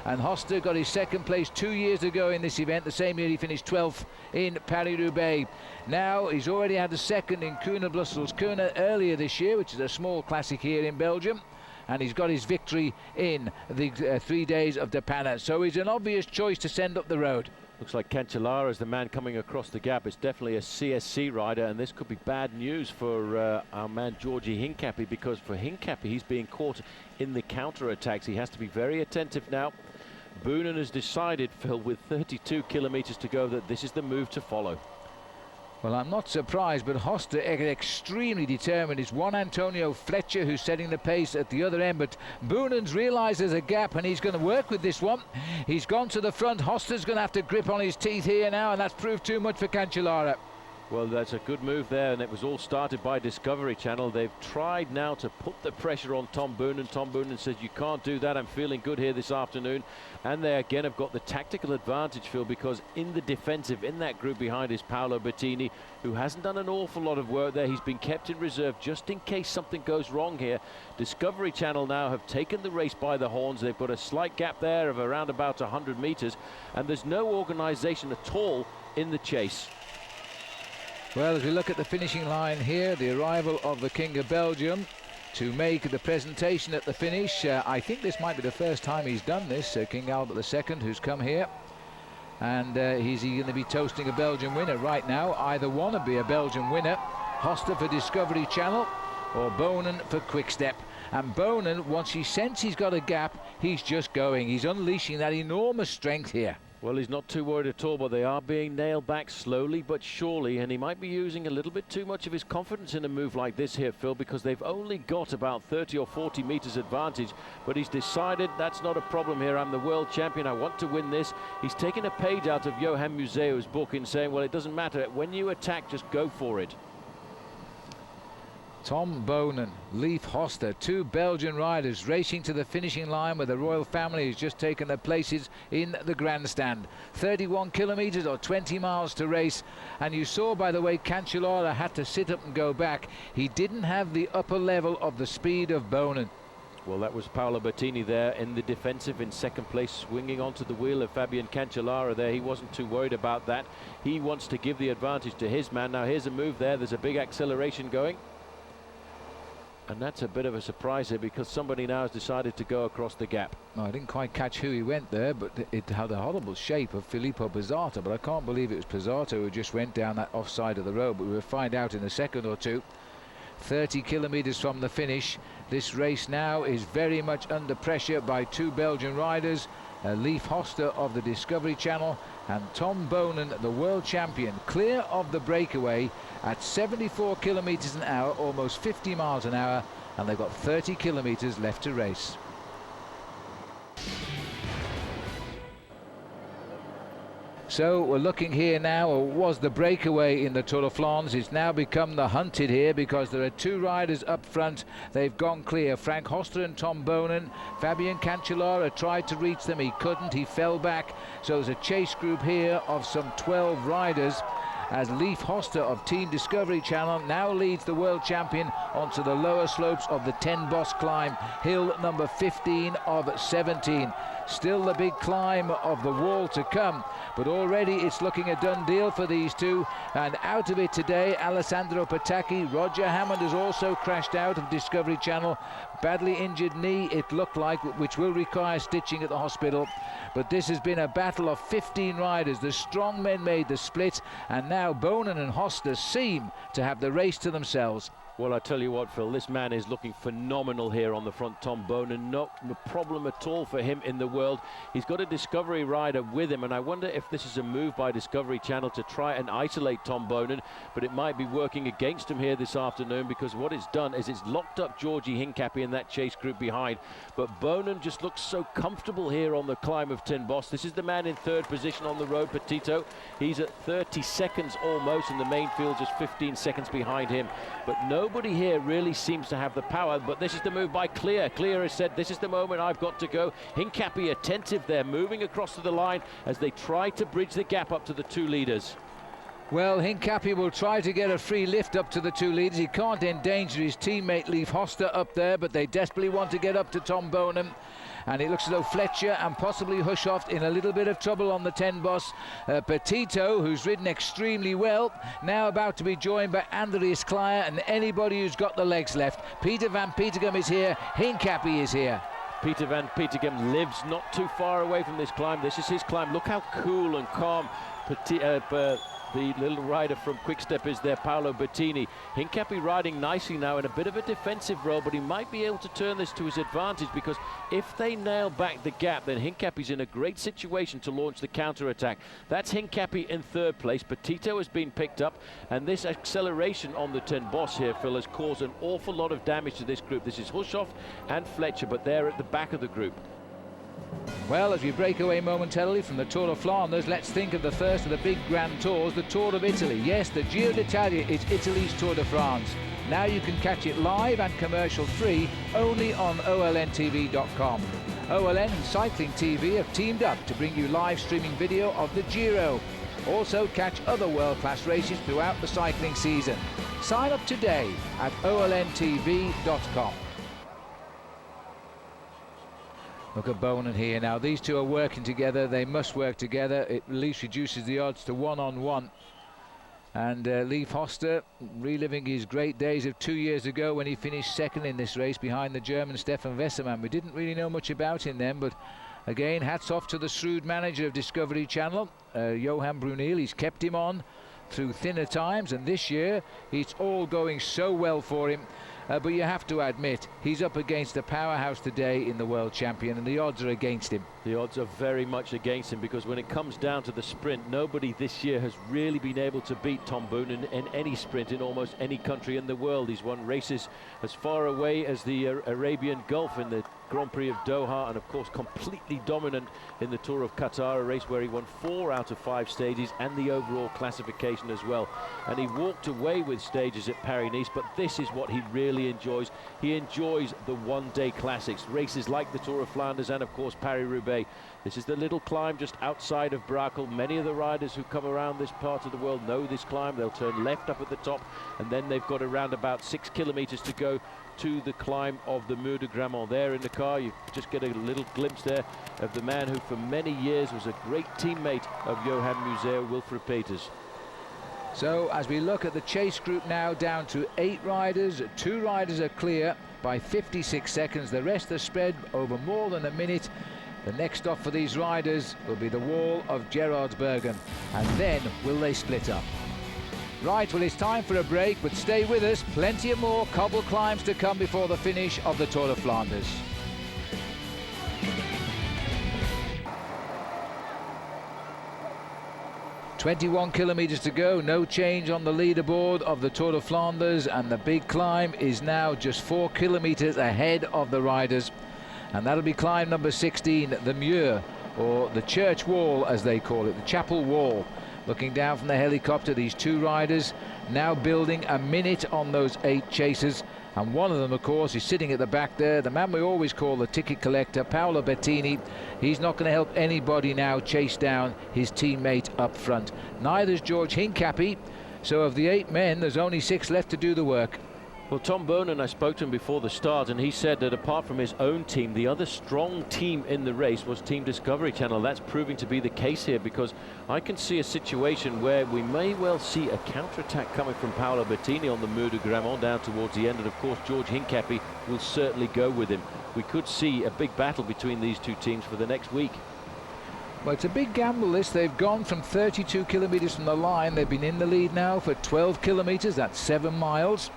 And Hoster got his second place 2 years ago in this event. The same year he finished 12th in Paris-Roubaix. Now he's already had a second in Kuurne Brussels Kuurne earlier this year, which is a small classic here in Belgium. And he's got his victory in the 3 days of Depana. So he's an obvious choice to send up the road. Looks like Cancellara is the man coming across the gap. It's definitely a CSC rider, and this could be bad news for our man Georgie Hincapie, because for Hincapie he's being caught in the counter attacks. He has to be very attentive now. Boonen has decided, Phil, with 32 kilometres to go, that this is the move to follow. Well, I'm not surprised, but Hoster extremely determined. It's Juan Antonio Fletcher who's setting the pace at the other end, but Boonen's realised there's a gap and he's going to work with this one. He's gone to the front. Hoster's going to have to grip on his teeth here now, and that's proved too much for Cancellara. Well, that's a good move there, and it was all started by Discovery Channel. They've tried now to put the pressure on Tom Boonen. Tom Boonen says, you can't do that, I'm feeling good here this afternoon. And they again have got the tactical advantage, Phil, because in the defensive, in that group behind is Paolo Bettini, who hasn't done an awful lot of work there. He's been kept in reserve just in case something goes wrong here. Discovery Channel now have taken the race by the horns. They've got a slight gap there of around about 100 metres, and there's no organisation at all in the chase. Well, as we look at the finishing line here, the arrival of the King of Belgium to make the presentation at the finish. I think this might be the first time he's done this, King Albert II, who's come here. And he's going to be toasting a Belgian winner right now. Either one would be a Belgian winner. Hoster for Discovery Channel or Boonen for Quick-Step. And Boonen, once he senses he's got a gap, he's just going. He's unleashing that enormous strength here. Well, he's not too worried at all, but they are being nailed back slowly but surely, and he might be using a little bit too much of his confidence in a move like this here, Phil, because they've only got about 30 or 40 metres advantage, but he's decided that's not a problem here. I'm the world champion, I want to win this. He's taken a page out of Johan Museeu's book in saying, well, it doesn't matter. When you attack, just go for it. Tom Boonen, Leif Hoster, two Belgian riders racing to the finishing line where the royal family has just taken their places in the grandstand. 31 kilometres or 20 miles to race, and you saw, by the way, Cancellara had to sit up and go back. He didn't have the upper level of the speed of Boonen. Well, that was Paolo Bettini there in the defensive in second place, swinging onto the wheel of Fabian Cancellara there. He wasn't too worried about that. He wants to give the advantage to his man. Now here's a move there. There's a big acceleration going. And that's a bit of a surprise here, because somebody now has decided to go across the gap. No, I didn't quite catch who he went there, but it had a horrible shape of Filippo Pozzato, but I can't believe it was Pozzato who just went down that offside of the road, but we'll find out in a second or two. 30 kilometres from the finish. This race now is very much under pressure by two Belgian riders, Leif Hoster of the Discovery Channel and Tom Boonen, the world champion, clear of the breakaway at 74 kilometres an hour, almost 50 miles an hour, and they've got 30 kilometres left to race. So we're looking here now, or was the breakaway in the Tour of Flanders. It's now become the hunted here, because there are two riders up front. They've gone clear, Frank Hoster and Tom Boonen. Fabian Cancellara tried to reach them, he couldn't, he fell back. So there's a chase group here of some 12 riders, as Leif Hoster of Team Discovery Channel now leads the world champion onto the lower slopes of the 10 Boss climb, hill number 15 of 17. Still the big climb of the wall to come, but already it's looking a done deal for these two. And out of it today, Alessandro Patacchi. Roger Hammond has also crashed out of Discovery Channel. Badly injured knee, it looked like, which will require stitching at the hospital. But this has been a battle of 15 riders. The strong men made the split, and now Boonen and Hoster seem to have the race to themselves. Well, I tell you what, Phil, this man is looking phenomenal here on the front. Tom Boonen, not a problem at all for him in the world. He's got a Discovery rider with him, and I wonder if this is a move by Discovery Channel to try and isolate Tom Boonen, but it might be working against him here this afternoon, because what it's done is it's locked up Georgie Hincapie in that chase group behind. But Boonen just looks so comfortable here on the climb of Ten Bosch. This is the man in third position on the road, Petito. He's at 30 seconds almost, and the main field just 15 seconds behind him. But nobody here really seems to have the power, but this is the move by Clear. Clear has said, this is the moment, I've got to go. Hincapie attentive there, moving across to the line as they try to bridge the gap up to the two leaders. Well, Hincapie will try to get a free lift up to the two leaders. He can't endanger his teammate Leif Hoster up there, but they desperately want to get up to Tom Boonen. And it looks as though Fletcher and possibly Hushoft in a little bit of trouble on the 10 Boss. Petito, who's ridden extremely well, now about to be joined by Andreas Kleier and anybody who's got the legs left. Peter van Petegem is here, Hincapie is here. Peter van Petegem lives not too far away from this climb. This is his climb. Look how cool and calm The little rider from Quick-Step is there, Paolo Bettini. Hincapie riding nicely now in a bit of a defensive role, but he might be able to turn this to his advantage, because if they nail back the gap, then Hincapie's in a great situation to launch the counter-attack. That's Hincapie in third place. Petito has been picked up, and this acceleration on the Ten Boss here, Phil, has caused an awful lot of damage to this group. This is Hushoff and Fletcher, but they're at the back of the group. Well, as we break away momentarily from the Tour of Flanders, let's think of the first of the big Grand Tours, the Tour of Italy. Yes, the Giro d'Italia is Italy's Tour de France. Now you can catch it live and commercial-free only on olntv.com. OLN and Cycling TV have teamed up to bring you live streaming video of the Giro. Also catch other world-class races throughout the cycling season. Sign up today at olntv.com. Look at Bonen here now. These two are working together. They must work together. It at least reduces the odds to 1-on-1. And Leif Hoster reliving his great days of 2 years ago when he finished second in this race behind the German Stefan Wessermann. We didn't really know much about him then, but again, hats off to the shrewd manager of Discovery Channel, Johan Brunel. He's kept him on through thinner times, and this year it's all going so well for him. But you have to admit, he's up against a powerhouse today in the world champion, and the odds are against him. The odds are very much against him, because when it comes down to the sprint, nobody this year has really been able to beat Tom Boonen in any sprint in almost any country in the world. He's won races as far away as the Arabian Gulf in the Grand Prix of Doha, and of course completely dominant in the Tour of Qatar, a race where he won 4 out of 5 stages and the overall classification as well. And he walked away with stages at Paris-Nice, but this is what he really enjoys. He enjoys the one-day classics, races like the Tour of Flanders and of course Paris-Roubaix. This is the little climb just outside of Brakel. Many of the riders who come around this part of the world know this climb. They'll turn left up at the top, and then they've got around about 6 kilometers to go to the climb of the Mur de Grammont. There in the car, you just get a little glimpse there of the man who for many years was a great teammate of Johan Museeuw, Wilfried Peters. So as we look at the chase group now, down to 8 riders, 2 riders are clear by 56 seconds. The rest are spread over more than a minute. The next stop for these riders will be the wall of Gerardsbergen, and then will they split up? Right, well, it's time for a break, but stay with us. Plenty of more cobble climbs to come before the finish of the Tour of Flanders. "21 kilometers to go, no change on the leaderboard of the Tour of Flanders, and the big climb is now just 4 kilometers ahead of the riders. And that'll be climb number 16, the Muur, or the church wall as they call it, the chapel wall. Looking down from the helicopter, these 2 riders now building a minute on those 8 chasers, and one of them of course is sitting at the back there, the man we always call the ticket collector, Paolo Bettini. He's not going to help anybody now chase down his teammate up front. Neither's George Hincapie, so of the 8 men there's only 6 left to do the work. Well, Tom Boonen, I spoke to him before the start, and he said that apart from his own team, the other strong team in the race was Team Discovery Channel. That's proving to be the case here, because I can see a situation where we may well see a counter-attack coming from Paolo Bettini on the Mur de Grammont down towards the end, and of course George Hincapie will certainly go with him. We could see a big battle between these 2 teams for the next week. Well, it's a big gamble this. They've gone from 32 kilometers from the line. They've been in the lead now for 12 kilometers. That's 7 miles.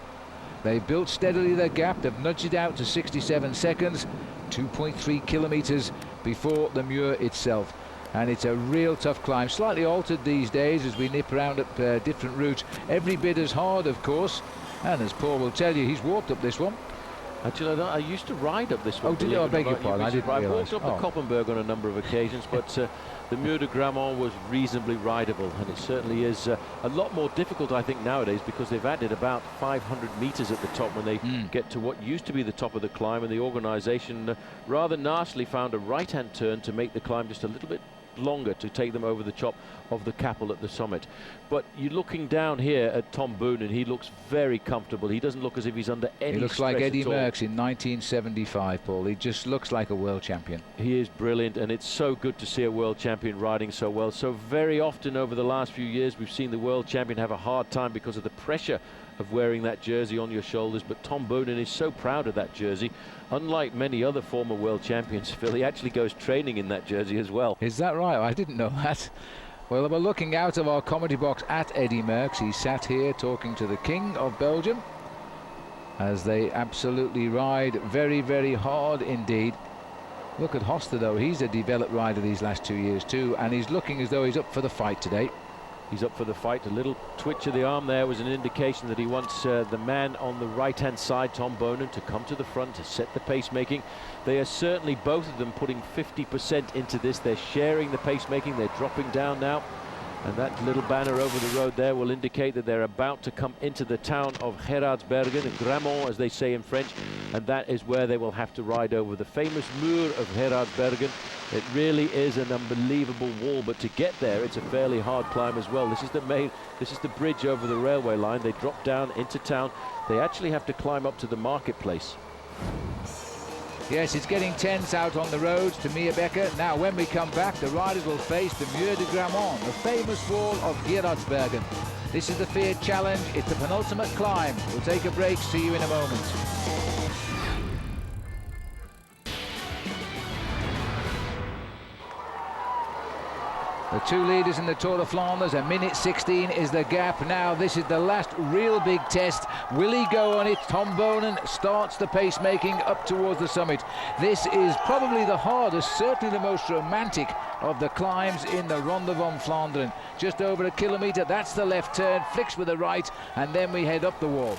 They've built steadily their gap. They've nudged it out to 67 seconds, 2.3 kilometers before the Muur itself. And it's a real tough climb, slightly altered these days as we nip around up different routes. Every bit as hard, of course, and as Paul will tell you, he's walked up this one. Actually, I used to ride up this one. Oh, did you? I beg your pardon, I didn't realise. I walked up the Koppenberg on a number of occasions, but the Mur de Grammont was reasonably rideable, and it certainly is a lot more difficult, I think, nowadays, because they've added about 500 meters at the top when they get to what used to be the top of the climb, and the organisation rather nastily found a right-hand turn to make the climb just a little bit longer to take them over the top of the Capel at the summit. But you're looking down here at Tom Boonen, he looks very comfortable. He doesn't look as if he's under any stress. He looks like Eddie Merckx in 1975, Paul. He just looks like a world champion. He is brilliant, and it's so good to see a world champion riding so well. So very often over the last few years we've seen the world champion have a hard time because of the pressure of wearing that jersey on your shoulders, but Tom Boonen is so proud of that jersey. Unlike many other former world champions, Phil, he actually goes training in that jersey as well. Is that right? I didn't know that. Well, we're looking out of our comedy box at Eddy Merckx. He sat here talking to the King of Belgium as they absolutely ride very, very hard indeed. Look at Hoster, though. He's a developed rider these last 2 years too, and he's looking as though he's up for the fight today. He's up for the fight. A little twitch of the arm there was an indication that he wants the man on the right-hand side, Tom Bonen, to come to the front to set the pacemaking. They are certainly, both of them, putting 50% into this. They're sharing the pacemaking. They're dropping down now. And that little banner over the road there will indicate that they're about to come into the town of Gerardsbergen, Gramont as they say in French, and that is where they will have to ride over the famous Muur of Gerardsbergen. It really is an unbelievable wall, but to get there it's a fairly hard climb as well. This is the bridge over the railway line. They drop down into town. They actually have to climb up to the marketplace. Yes, it's getting tense out on the roads to Meerbecker. Now, when we come back, the riders will face the Muur de Gramont, the famous wall of Gerardsbergen. This is the feared challenge. It's the penultimate climb. We'll take a break. See you in a moment. The two leaders in the Tour of Flanders, a minute 16 is the gap. Now this is the last real big test. Will he go on it? Tom Bonen starts the pacemaking up towards the summit. This is probably the hardest, certainly the most romantic of the climbs in the Ronde van Vlaanderen. Just over a kilometre, that's the left turn, flicks with the right, and then we head up the wall.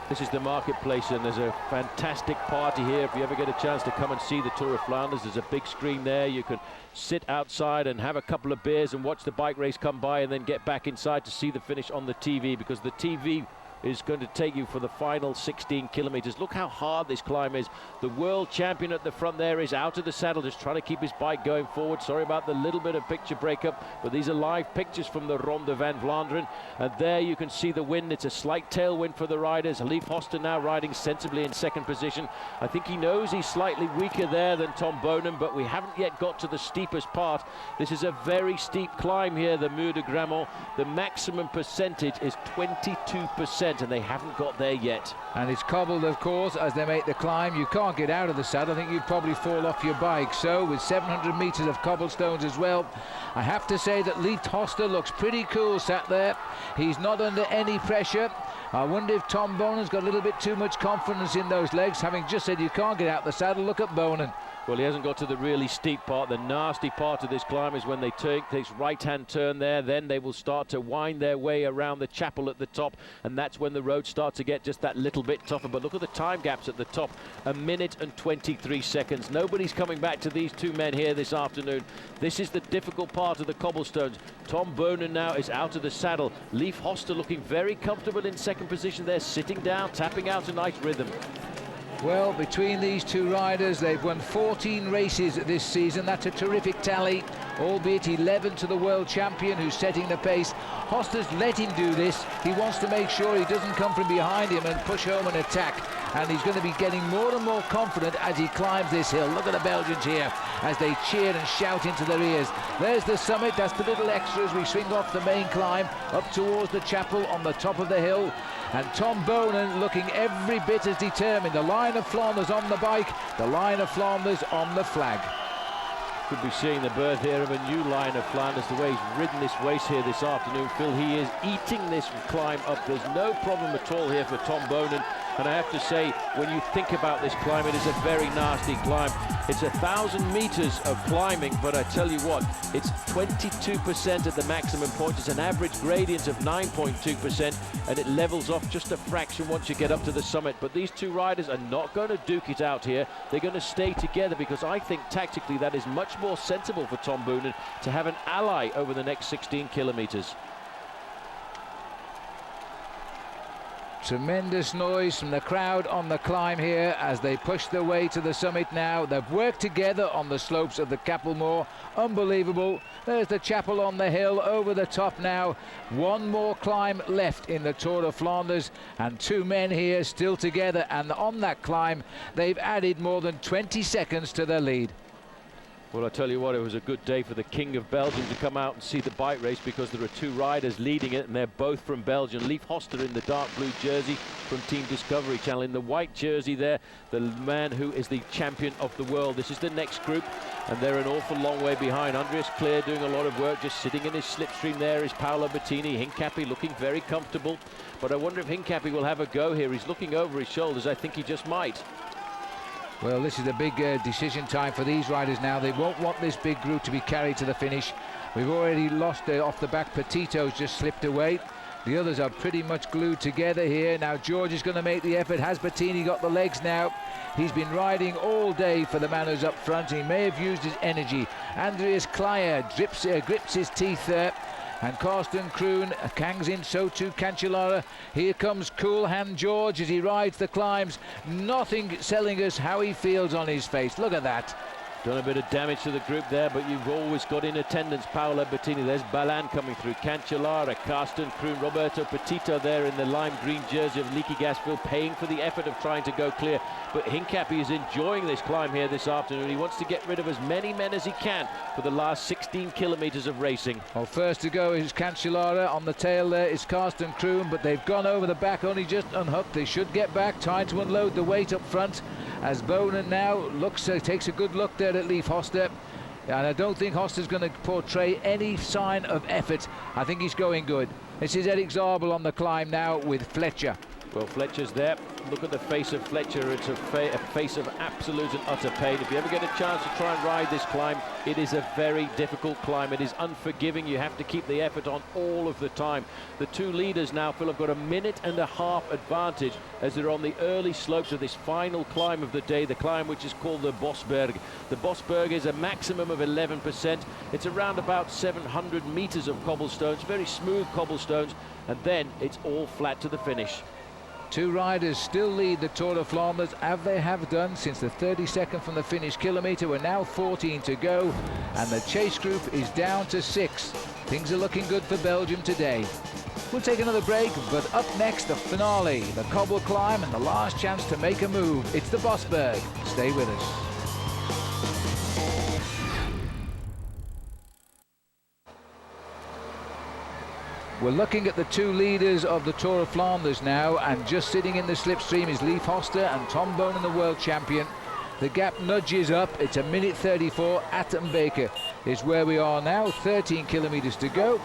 This is the marketplace, and there's a fantastic party here. If you ever get a chance to come and see the Tour of Flanders, there's a big screen there. You can sit outside and have a couple of beers and watch the bike race come by, and then get back inside to see the finish on the TV, because the TV is going to take you for the final 16 kilometers. Look how hard this climb is. The world champion at the front there is out of the saddle, just trying to keep his bike going forward. Sorry about the little bit of picture breakup, but these are live pictures from the Ronde van Vlaanderen. And there you can see the wind. It's a slight tailwind for the riders. Leif Hoster now riding sensibly in second position. I think he knows he's slightly weaker there than Tom Bonen, but we haven't yet got to the steepest part. This is a very steep climb here, the Muur de Gramont. The maximum percentage is 22%. And they haven't got there yet. And it's cobbled, of course, as they make the climb. You can't get out of the saddle. I think you'd probably fall off your bike. So with 700 metres of cobblestones as well, I have to say that Leif Hoster looks pretty cool sat there. He's not under any pressure. I wonder if Tom Bonen's got a little bit too much confidence in those legs, having just said you can't get out the saddle. Look at Bonen. Well, he hasn't got to the really steep part. The nasty part of this climb is when they take this right-hand turn there. Then they will start to wind their way around the chapel at the top, and that's when the road starts to get just that little bit tougher. But look at the time gaps at the top, 1 minute and 23 seconds. Nobody's coming back to these two men here this afternoon. This is the difficult part of the cobblestones. Tom Bonen now is out of the saddle. Leif Hoster looking very comfortable in second position there, sitting down, tapping out a nice rhythm. Well, between these two riders, they've won 14 races this season. That's a terrific tally, albeit 11 to the world champion who's setting the pace. Hoster's let him do this. He wants to make sure he doesn't come from behind him and push home an attack. And he's going to be getting more and more confident as he climbs this hill. Look at the Belgians here as they cheer and shout into their ears. There's the summit. That's the little extra as we swing off the main climb up towards the chapel on the top of the hill. And Tom Bonen looking every bit as determined. The line of Flanders on the bike, the line of Flanders on the flag. Could be seeing the birth here of a new line of Flanders, the way he's ridden this race here this afternoon. Phil, he is eating this climb up. There's no problem at all here for Tom Bonen. And I have to say, when you think about this climb, it is a very nasty climb. It's 1,000 meters of climbing, but I tell you what, it's 22% at the maximum point. It's an average gradient of 9.2%, and it levels off just a fraction once you get up to the summit. But these two riders are not going to duke it out here. They're going to stay together, because I think tactically that is much more sensible for Tom Bonen to have an ally over the next 16 kilometers. Tremendous noise from the crowd on the climb here as they push their way to the summit now. They've worked together on the slopes of the Kapelmoor. Unbelievable. There's the chapel on the hill over the top now. One more climb left in the Tour of Flanders, and two men here still together, and on that climb they've added more than 20 seconds to their lead. Well, I tell you what, it was a good day for the King of Belgium to come out and see the bike race, because there are two riders leading it, and they're both from Belgium. Leif Hoster in the dark blue jersey from Team Discovery Channel. In the white jersey there, the man who is the champion of the world. This is the next group, and they're an awful long way behind. Andreas Clear doing a lot of work, just sitting in his slipstream. There is Paolo Bettini. Hincapie looking very comfortable, but I wonder if Hincapie will have a go here. He's looking over his shoulders. I think he just might. Well, this is a big decision time for these riders now. They won't want this big group to be carried to the finish. We've already lost off the back. Petito's just slipped away. The others are pretty much glued together here. Now George is going to make the effort. Has Bettini got the legs now? He's been riding all day for the man who's up front. He may have used his energy. Andreas Clear grips his teeth there. And Karsten Kroon hangs in, so too Cancellara. Here comes Cool Hand George as he rides the climbs. Nothing selling us how he feels on his face. Look at that. Done a bit of damage to the group there, but you've always got in attendance Paolo Bettini. There's Balan coming through, Cancellara, Karsten Kroon, Roberto Petito there in the lime green jersey of Leaky Gasville, paying for the effort of trying to go clear. But Hincapie is enjoying this climb here this afternoon. He wants to get rid of as many men as he can for the last 16 kilometres of racing. Well, first to go is Cancellara. On the tail there is Karsten Kroon, but they've gone over the back, only just unhooked. They should get back, time to unload the weight up front, as Bonen now takes a good look there at Leif Hoster. And I don't think Hoster's going to portray any sign of effort. I think he's going good. This is Eric Zabel on the climb now with Fletcher. Well, Fletcher's there. Look at the face of Fletcher. It's a face of absolute and utter pain. If you ever get a chance to try and ride this climb, it is a very difficult climb. It is unforgiving. You have to keep the effort on all of the time. The two leaders now, Phil, have got a minute and a half advantage as they're on the early slopes of this final climb of the day, the climb which is called the Bosberg. The Bosberg is a maximum of 11%. It's around about 700 meters of cobblestones, very smooth cobblestones, and then it's all flat to the finish. Two riders still lead the Tour of Flanders, as they have done since the 32nd from the finish kilometre. We're now 14 to go, and the chase group is down to 6. Things are looking good for Belgium today. We'll take another break, but up next, the finale, the cobble climb, and the last chance to make a move. It's the Bosberg. Stay with us. We're looking at the two leaders of the Tour of Flanders now, and just sitting in the slipstream is Leif Hoster and Tom Bonen, the world champion. The gap nudges up. It's a minute 34. Attenbeke is where we are now, 13 kilometres to go.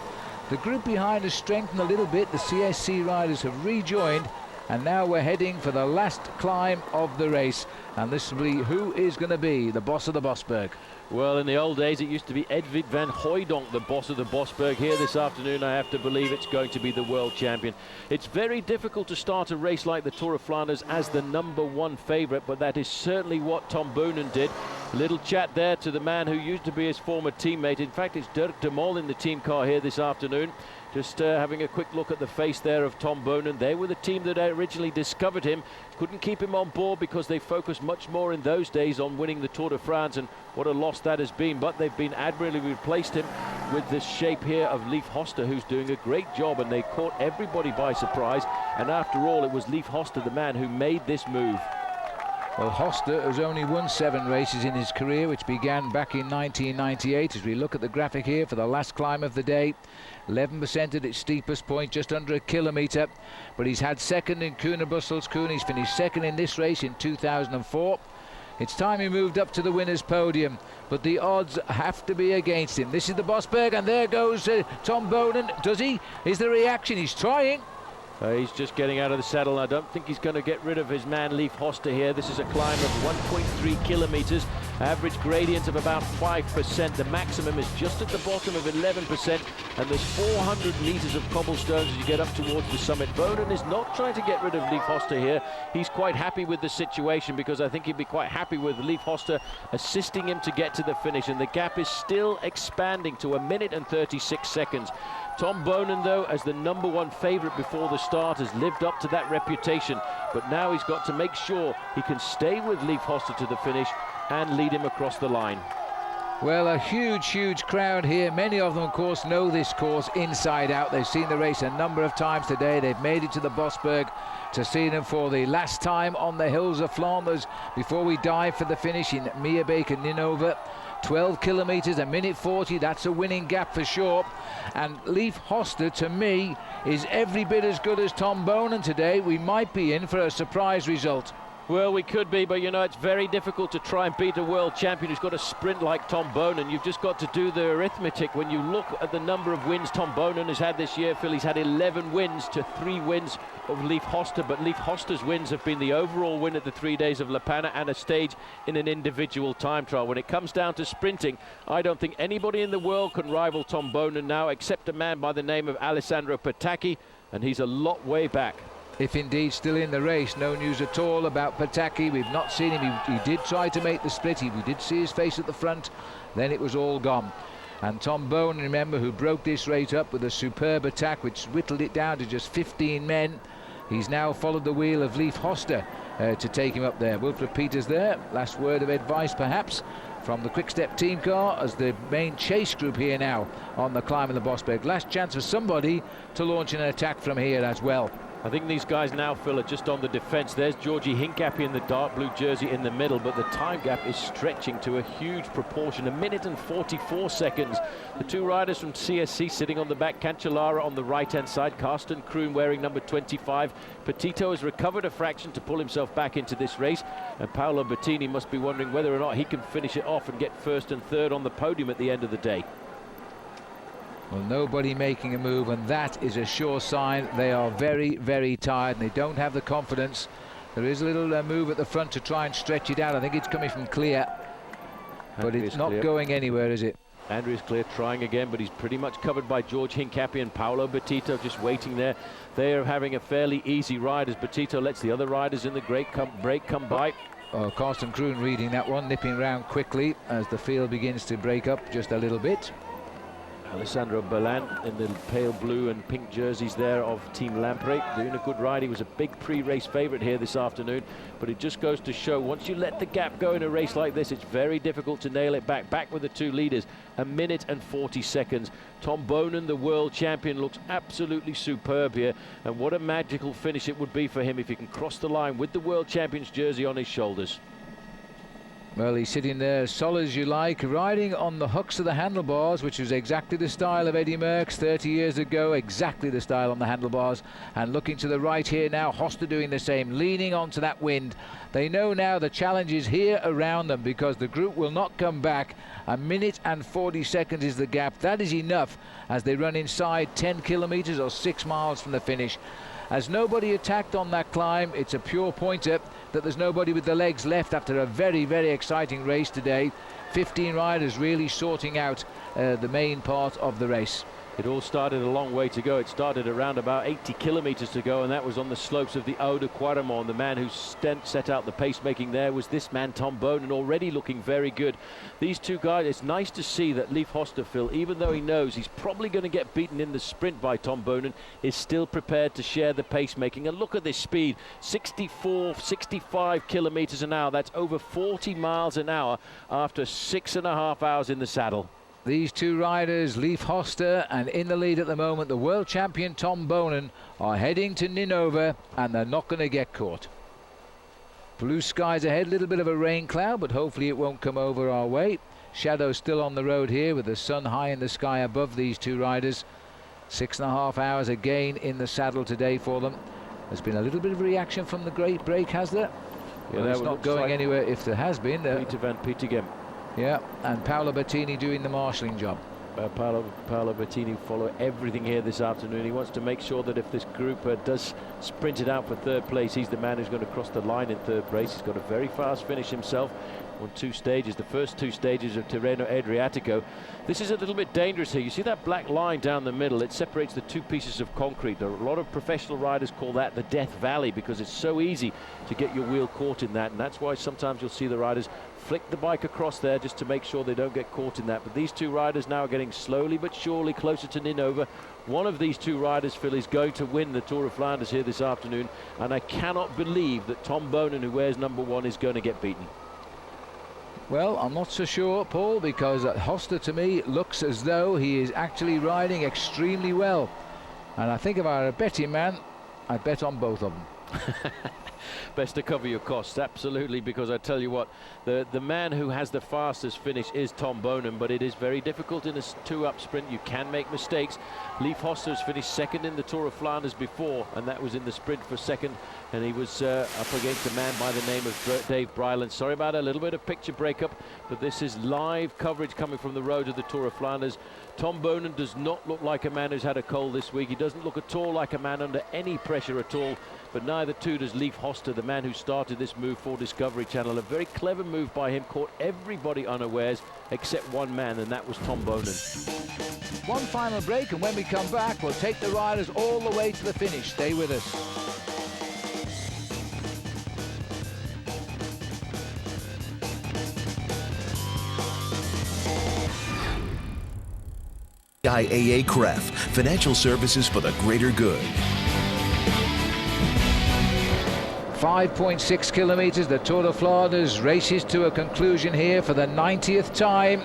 The group behind has strengthened a little bit. The CSC riders have rejoined, and now we're heading for the last climb of the race. And this will be who is going to be the boss of the Bosberg. Well, in the old days, it used to be Edvig van Hooijdonk, the boss of the Bosberg. Here this afternoon, I have to believe it's going to be the world champion. It's very difficult to start a race like the Tour of Flanders as the #1 favourite, but that is certainly what Tom Bonen did. A little chat there to the man who used to be his former teammate. In fact, it's Dirk de Mol in the team car here this afternoon. Just having a quick look at the face there of Tom Bonen. They were the team that originally discovered him. Couldn't keep him on board because they focused much more in those days on winning the Tour de France, and what a loss that has been. But they've been admirably replaced him with this shape here of Leif Hoster, who's doing a great job, and they caught everybody by surprise. And after all, it was Leif Hoster, the man who made this move. Well, Hoster has only won 7 races in his career, which began back in 1998. As we look at the graphic here for the last climb of the day, 11% at its steepest point, just under a kilometre. But he's had second in Kuhne Brussels. Kuhne, he's finished second in this race in 2004. It's time he moved up to the winner's podium, but the odds have to be against him. This is the Bosberg, and there goes Tom Bonen. Does he? Is the reaction? He's trying. He's just getting out of the saddle. I don't think he's going to get rid of his man Leif Hoster here. This is a climb of 1.3 kilometres, average gradient of about 5%. The maximum is just at the bottom of 11%, and there's 400 metres of cobblestones as you get up towards the summit. Bonen is not trying to get rid of Leif Hoster here. He's quite happy with the situation, because I think he'd be quite happy with Leif Hoster assisting him to get to the finish, and the gap is still expanding to 1 minute and 36 seconds. Tom Bonen, though, as the #1 favourite before the start, has lived up to that reputation, but now he's got to make sure he can stay with Leif Hoster to the finish and lead him across the line. Well, a huge crowd here. Many of them, of course, know this course inside out. They've seen the race a number of times today. They've made it to the Bosberg to see them for the last time on the hills of Flanders before we dive for the finish in Meerbeke and Ninove. 12 kilometres, a minute 40. That's a winning gap for sure. And Leif Hoste, to me, is every bit as good as Tom Bonen today. We might be in for a surprise result. Well, we could be, but you know, it's very difficult to try and beat a world champion who's got a sprint like Tom Bonen. You've just got to do the arithmetic. When you look at the number of wins Tom Bonen has had this year, Phil, he's had 11 wins to 3 wins of Leif Hoste, but Leif Hoste's wins have been the overall win at the 3 days of La Panna and a stage in an individual time trial. When it comes down to sprinting, I don't think anybody in the world can rival Tom Bonen now, except a man by the name of Alessandro Patacchi, and he's a lot way back. If indeed still in the race. No news at all about Patacchi. We've not seen him. He did try to make the split. We did see his face at the front. Then it was all gone. And Tom Bonen, remember, who broke this race up with a superb attack which whittled it down to just 15 men. He's now followed the wheel of Leif Hoste to take him up there. Wilfred Peters there. Last word of advice perhaps from the Quick-Step team car as the main chase group here now on the climb of the Bosberg. Last chance for somebody to launch an attack from here as well. I think these guys now, Phil, are just on the defence. There's Georgi Hincapie in the dark blue jersey in the middle, but the time gap is stretching to a huge proportion, 1 minute and 44 seconds. The 2 riders from CSC sitting on the back, Cancellara on the right-hand side, Carsten Kroon wearing number 25. Petito has recovered a fraction to pull himself back into this race, and Paolo Bettini must be wondering whether or not he can finish it off and get first and third on the podium at the end of the day. Well, nobody making a move, and that is a sure sign they are very, very tired and they don't have the confidence. There is a little move at the front to try and stretch it out. I think it's coming from Clear, but it's not going anywhere, is it? Andreas Clear trying again, but he's pretty much covered by George Hincapie and Paolo Bettito just waiting there. They are having a fairly easy ride as Bettito lets the other riders in the break come by. Oh, Carsten Kroon reading that one, nipping round quickly as the field begins to break up just a little bit. Alessandro Ballan in the pale blue and pink jerseys there of Team Lamprey, doing a good ride. He was a big pre-race favourite here this afternoon, but it just goes to show once you let the gap go in a race like this, it's very difficult to nail it back. Back with the 2 leaders, 1 minute and 40 seconds. Tom Bonen, the world champion, looks absolutely superb here, and what a magical finish it would be for him if he can cross the line with the world champion's jersey on his shoulders. Well, he's sitting there as solid as you like, riding on the hooks of the handlebars, which was exactly the style of Eddie Merckx 30 years ago, exactly the style on the handlebars. And looking to the right here now, Hoste doing the same, leaning onto that wind. They know now the challenge is here around them because the group will not come back. 1 minute and 40 seconds is the gap. That is enough as they run inside 10 kilometres or 6 miles from the finish. As nobody attacked on that climb, it's a pure pointer that there's nobody with the legs left after a very, very exciting race today. 15 riders really sorting out the main part of the race. It all started a long way to go. It started around about 80 kilometres to go, and that was on the slopes of the Haut de Quaremont. The man who set out the pacemaking there was this man, Tom Bonen, already looking very good. These 2 guys, it's nice to see that Leif Hoste, Phil, even though he knows he's probably going to get beaten in the sprint by Tom Bonen, is still prepared to share the pacemaking. And look at this speed, 64, 65 kilometres an hour. That's over 40 miles an hour after 6.5 hours in the saddle. These 2 riders, Leif Hoste and in the lead at the moment, the world champion Tom Bonen, are heading to Ninova and they're not going to get caught. Blue skies ahead, a little bit of a rain cloud, but hopefully it won't come over our way. Shadows still on the road here with the sun high in the sky above these 2 riders. 6.5 hours again in the saddle today for them. There's been a little bit of reaction from the great break, has there? Yeah, well, it's not going like anywhere if there has been. Peter van Petegem. Yeah, and Paolo Bettini doing the marshalling job. Paolo Bettini follow everything here this afternoon. He wants to make sure that if this group does sprint it out for 3rd place, he's the man who's going to cross the line in 3rd place. He's got a very fast finish himself on 2 stages, the first 2 stages of Tirreno Adriatico. This is a little bit dangerous here. You see that black line down the middle? It separates the 2 pieces of concrete. A lot of professional riders call that the Death Valley because it's so easy to get your wheel caught in that, and that's why sometimes you'll see the riders flick the bike across there just to make sure they don't get caught in that. But these 2 riders now are getting slowly but surely closer to Ninova. One of these 2 riders, Phil, is going to win the Tour of Flanders here this afternoon, and I cannot believe that Tom Bonen, who wears number 1, is going to get beaten. Well, I'm not so sure, Paul, because Hoste to me looks as though he is actually riding extremely well. And I think if I were a betting man, I'd bet on both of them. Best to cover your costs, absolutely, because I tell you what, the man who has the fastest finish is Tom Boonen, but it is very difficult in a two-up sprint. You can make mistakes. Leif Hoster's finished second in the Tour of Flanders before, and that was in the sprint for second, and he was up against a man by the name of Dave Bryland. Sorry about a little bit of picture breakup, but this is live coverage coming from the road of the Tour of Flanders. Tom Boonen does not look like a man who's had a cold this week. He doesn't look at all like a man under any pressure at all, but neither too does Leif Hoster, the man who started this move for Discovery Channel. A very clever move by him, caught everybody unawares except one man, and that was Tom Boonen. One final break, and when we come back, we'll take the riders all the way to the finish. Stay with us. IAA CREF, financial services for the greater good. 5.6 kilometers, the Tour of Flanders races to a conclusion here for the 90th time.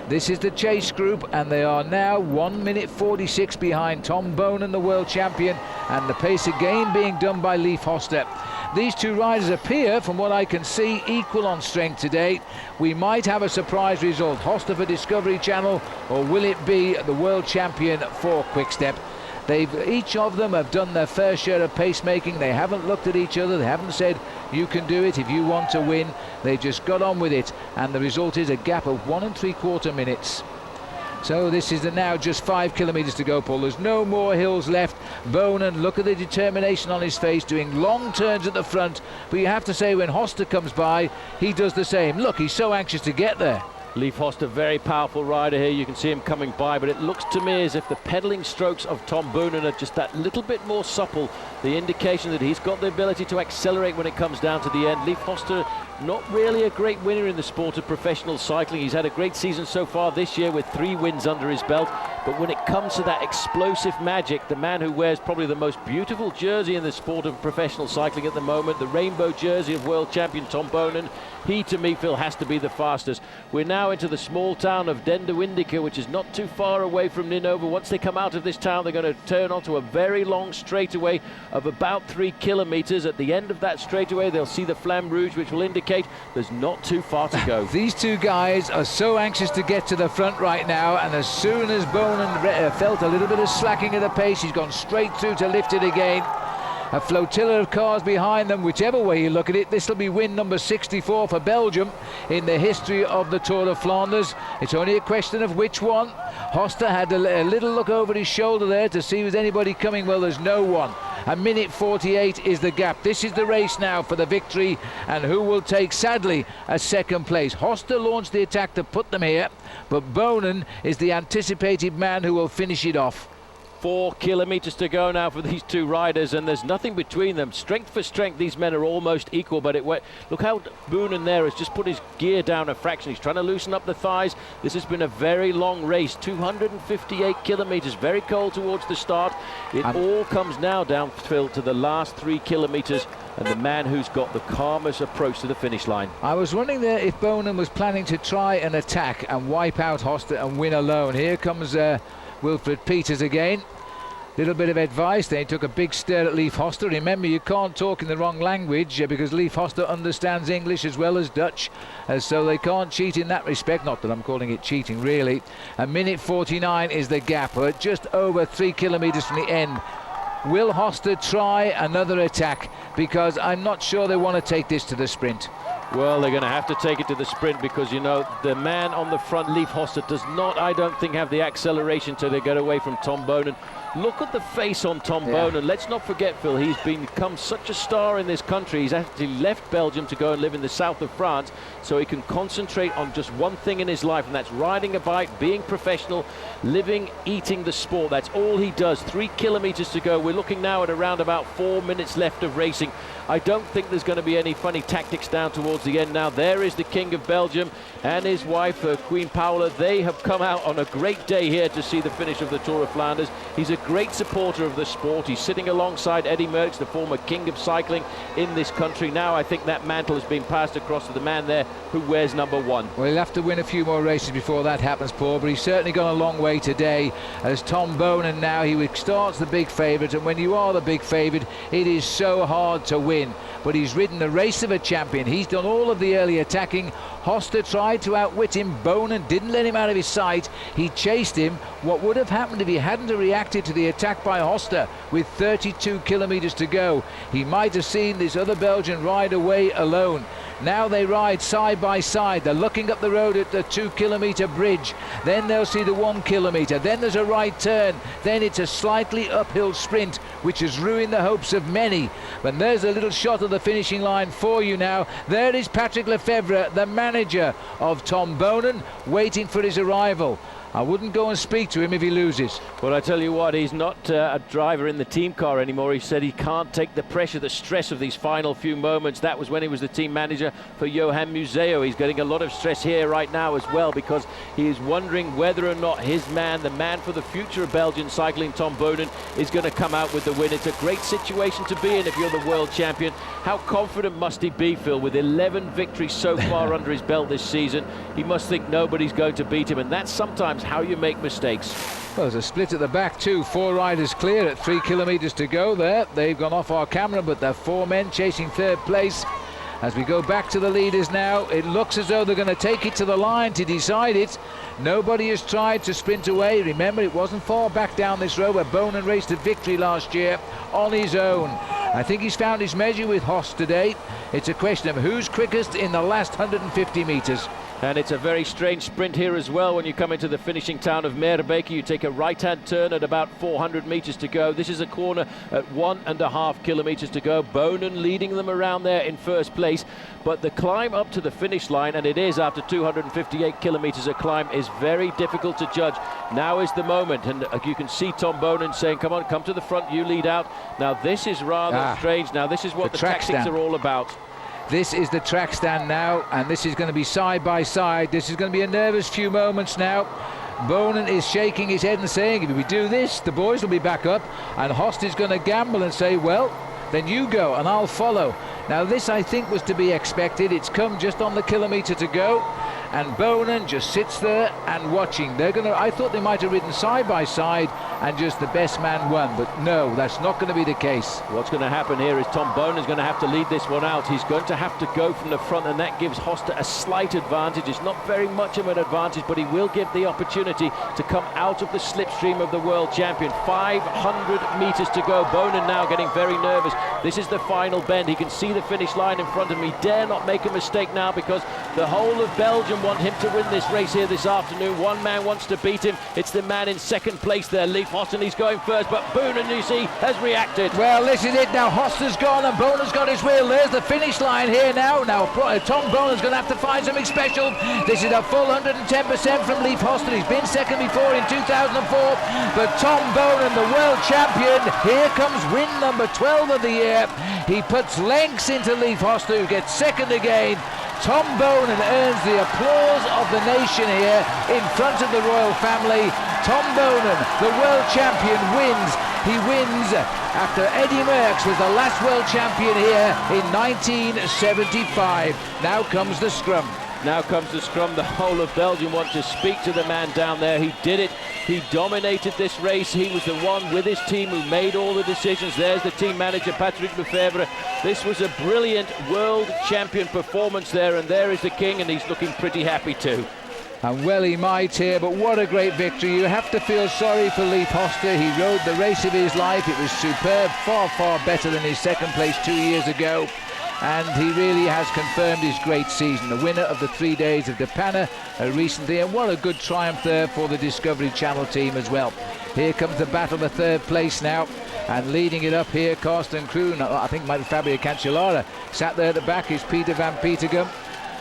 This is the chase group, and they are now 1 minute 46 behind Tom Boonen, the world champion, and the pace again being done by Leif Hoster. These two riders appear, from what I can see, equal on strength today. We might have a surprise result. Hoster for Discovery Channel, or will it be the world champion for Quick-Step? Each of them have done their fair share of pacemaking. They haven't looked at each other. They haven't said, you can do it if you want to win. They just got on with it, and the result is a gap of 1 3/4 minutes. So this is now just 5 kilometers to go, Paul. There's no more hills left. Boonen, look at the determination on his face, doing long turns at the front. But you have to say, when Hoster comes by, he does the same. Look, he's so anxious to get there. Leif Hoster, very powerful rider here. You can see him coming by, but it looks to me as if the pedalling strokes of Tom Boonen are just that little bit more supple. The indication that he's got the ability to accelerate when it comes down to the end. Leif Hoster, not really a great winner in the sport of professional cycling. He's had a great season so far this year with 3 wins under his belt. But when it comes to that explosive magic, the man who wears probably the most beautiful jersey in the sport of professional cycling at the moment, the rainbow jersey of world champion Tom Boonen, he, to me, Phil, has to be the fastest. We're now into the small town of Denderwindica, which is not too far away from Ninova. Once they come out of this town, they're going to turn onto a very long straightaway of about 3 kilometers. At the end of that straightaway, they'll see the Flamme Rouge, which will indicate there's not too far to go. These two guys are so anxious to get to the front right now, and as soon as Boonen felt a little bit of slacking of the pace, he's gone straight through to lift it again. A flotilla of cars behind them. Whichever way you look at it, this will be win number 64 for Belgium in the history of the Tour of Flanders. It's only a question of which one. Hoster had a little look over his shoulder there to see if there's anybody coming. Well, there's no one. 1 minute 48 is the gap. This is the race now for the victory, and who will take, sadly, a second place. Hoster launched the attack to put them here, but Boonen is the anticipated man who will finish it off. 4 kilometers to go now for these two riders, and there's nothing between them. Strength for strength, these men are almost equal, but look how Boonen there has just put his gear down a fraction. He's trying to loosen up the thighs. This has been a very long race, 258 kilometers, very cold towards the start. It all comes now down, Phil, to the last 3 kilometers, and the man who's got the calmest approach to the finish line. I was wondering there if Boonen was planning to try an attack and wipe out Hoster and win alone. Here comes Wilfred Peters again. Little bit of advice. They took a big stare at Leif Hoster. Remember, you can't talk in the wrong language because Leif Hoster understands English as well as Dutch, so they can't cheat in that respect. Not that I'm calling it cheating, really. 1 minute 49 is the gap. We're just over 3 kilometers from the end. Will Hoster try another attack? Because I'm not sure they want to take this to the sprint. Well, they're going to have to take it to the sprint because, you know, the man on the front, Leif Hoster, does not, I don't think, have the acceleration to get away from Tom Boonen. Look at the face on Tom Boonen. Let's not forget, Phil, he's become such a star in this country. He's actually left Belgium to go and live in the south of France, so he can concentrate on just one thing in his life, and that's riding a bike, being professional, living, eating the sport. That's all he does. 3 kilometers to go. We're looking now at around about 4 minutes left of racing. I don't think there's going to be any funny tactics down towards the end now. There is the King of Belgium and his wife, Queen Paula. They have come out on a great day here to see the finish of the Tour of Flanders. He's a great supporter of the sport. He's sitting alongside Eddie Merckx, the former king of cycling in this country. Now I think that mantle has been passed across to the man there who wears number 1. Well, he'll have to win a few more races before that happens, Paul, but he's certainly gone a long way today. As Tom Bonen now, he starts the big favourite, and when you are the big favourite, it is so hard to win. But he's ridden the race of a champion. He's done all of the early attacking. Hoster tried to outwit him. Bonen didn't let him out of his sight. He chased him. What would have happened if he hadn't reacted to the attack by Hoster with 32 kilometres to go? He might have seen this other Belgian ride away alone. Now they ride side by side. They're looking up the road at the 2-kilometre bridge. Then they'll see the 1 kilometre. Then there's a right turn. Then it's a slightly uphill sprint, which has ruined the hopes of many. But there's a little shot of the finishing line for you now. There is Patrick Lefevre, the manager of Tom Bonen, waiting for his arrival. I wouldn't go and speak to him if he loses. Well, I tell you what, he's not a driver in the team car anymore. He said he can't take the pressure, the stress of these final few moments. That was when he was the team manager for Johan Museeuw. He's getting a lot of stress here right now as well, because he is wondering whether or not his man, the man for the future of Belgian cycling, Tom Bonen, is going to come out with the win. It's a great situation to be in if you're the world champion. How confident must he be, Phil, with 11 victories so far under his belt this season? He must think nobody's going to beat him, and that's sometimes how you make mistakes. Well, there's a split at the back too. 4 riders clear at 3 kilometres to go there. They've gone off our camera, but they're 4 men chasing 3rd place. As we go back to the leaders now, it looks as though they're going to take it to the line to decide it. Nobody has tried to sprint away. Remember, it wasn't far back down this road where Bonen raced a victory last year on his own. I think he's found his measure with Host today. It's a question of who's quickest in the last 150 metres. And it's a very strange sprint here as well. When you come into the finishing town of Meerbeke, you take a right-hand turn at about 400 metres to go. This is a corner at 1.5 kilometres to go. Bonen leading them around there in first place. But the climb up to the finish line, and it is after 258 kilometres a climb, is very difficult to judge. Now is the moment, and you can see Tom Bonen saying, come on, come to the front, you lead out. Now this is rather strange. Now this is what the tactics are all about. This is the track stand now, and this is going to be side by side. This is going to be a nervous few moments now. Bonen is shaking his head and saying, if we do this, the boys will be back up. And Host is going to gamble and say, well, then you go and I'll follow. Now this, I think, was to be expected. It's come just on the kilometre to go, and Bonen just sits there and watching. I thought they might have ridden side by side and just the best man won, but no, that's not going to be the case. What's going to happen here is Tom Bonen's going to have to lead this one out. He's going to have to go from the front, and that gives Hoster a slight advantage. It's not very much of an advantage, but he will give the opportunity to come out of the slipstream of the world champion. 500 metres to go. Bonen now getting very nervous. This is the final bend. He can see the finish line in front of him. He dare not make a mistake now, because the whole of Belgium want him to win this race here this afternoon. One man wants to beat him. It's the man in second place there, Leif Host, and he's going first, but Bonen, you see, has reacted. Well, this is it now. Hoster's gone and Bonen's got his wheel. There's the finish line here now. Now Tom Bonen's going to have to find something special. This is a full 110% from Leif Hoster. He's been second before in 2004, but Tom Bonen, the world champion, here comes win number 12 of the year. He puts lengths into Leif Hoster, who gets second again. Tom Bonen earns the applause of the nation here in front of the royal family. Tom Bonen, the world champion, wins. He wins after Eddie Merckx was the last world champion here in 1975. Now comes the scrum. Now comes the scrum. The whole of Belgium want to speak to the man down there. He did it. He dominated this race. He was the one with his team who made all the decisions. There's the team manager, Patrick Lefevre. This was a brilliant world champion performance there, and there is the king, and he's looking pretty happy too. And well he might here, but what a great victory. You have to feel sorry for Leif Hoster. He rode the race of his life. It was superb, far, far better than his second place 2 years ago. And he really has confirmed his great season. The winner of the 3 days of De Panne recently, and what a good triumph there for the Discovery Channel team as well. Here comes the battle for third place now, and leading it up here, Karsten Kroon, I think might be Fabio Cancellara. Sat there at the back is Peter van Petergem.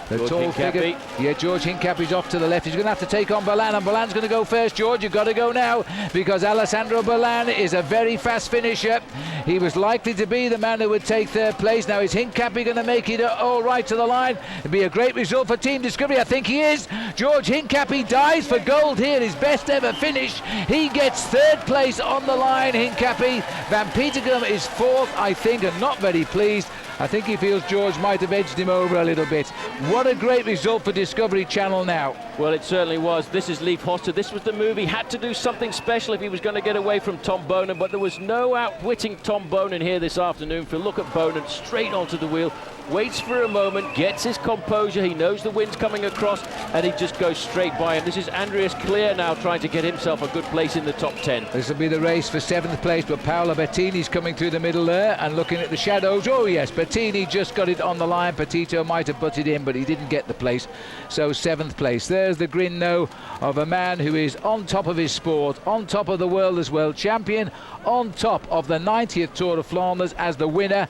The George tall figure. Hincapie. Yeah, George Hincapie's off to the left. He's going to have to take on Berlan, and Berlan's going to go first. George, you've got to go now, because Alessandro Berlan is a very fast finisher. He was likely to be the man who would take third place. Now is Hincapie going to make it all right to the line? It'd be a great result for Team Discovery. I think he is. George Hincapie dies for gold here, his best ever finish. He gets third place on the line, Hincapie. Van Petergem is fourth, I think, and not very pleased. I think he feels George might have edged him over a little bit. What a great result for Discovery Channel now. Well, it certainly was. This is Leif Hoster. This was the move. He had to do something special if he was going to get away from Tom Bonen, but there was no outwitting Tom Bonen here this afternoon. Phil, look at Bonen straight onto the wheel, waits for a moment, gets his composure. He knows the wind's coming across, and he just goes straight by him. This is Andreas Clear now trying to get himself a good place in the top 10. This will be the race for 7th place, but Paolo Bettini's coming through the middle there and looking at the shadows. Oh yes, Bettini just got it on the line. Petito might have butted in, but he didn't get the place. So 7th place. There's the grin now of a man who is on top of his sport, on top of the world as well, champion, on top of the 90th Tour of Flanders as the winner,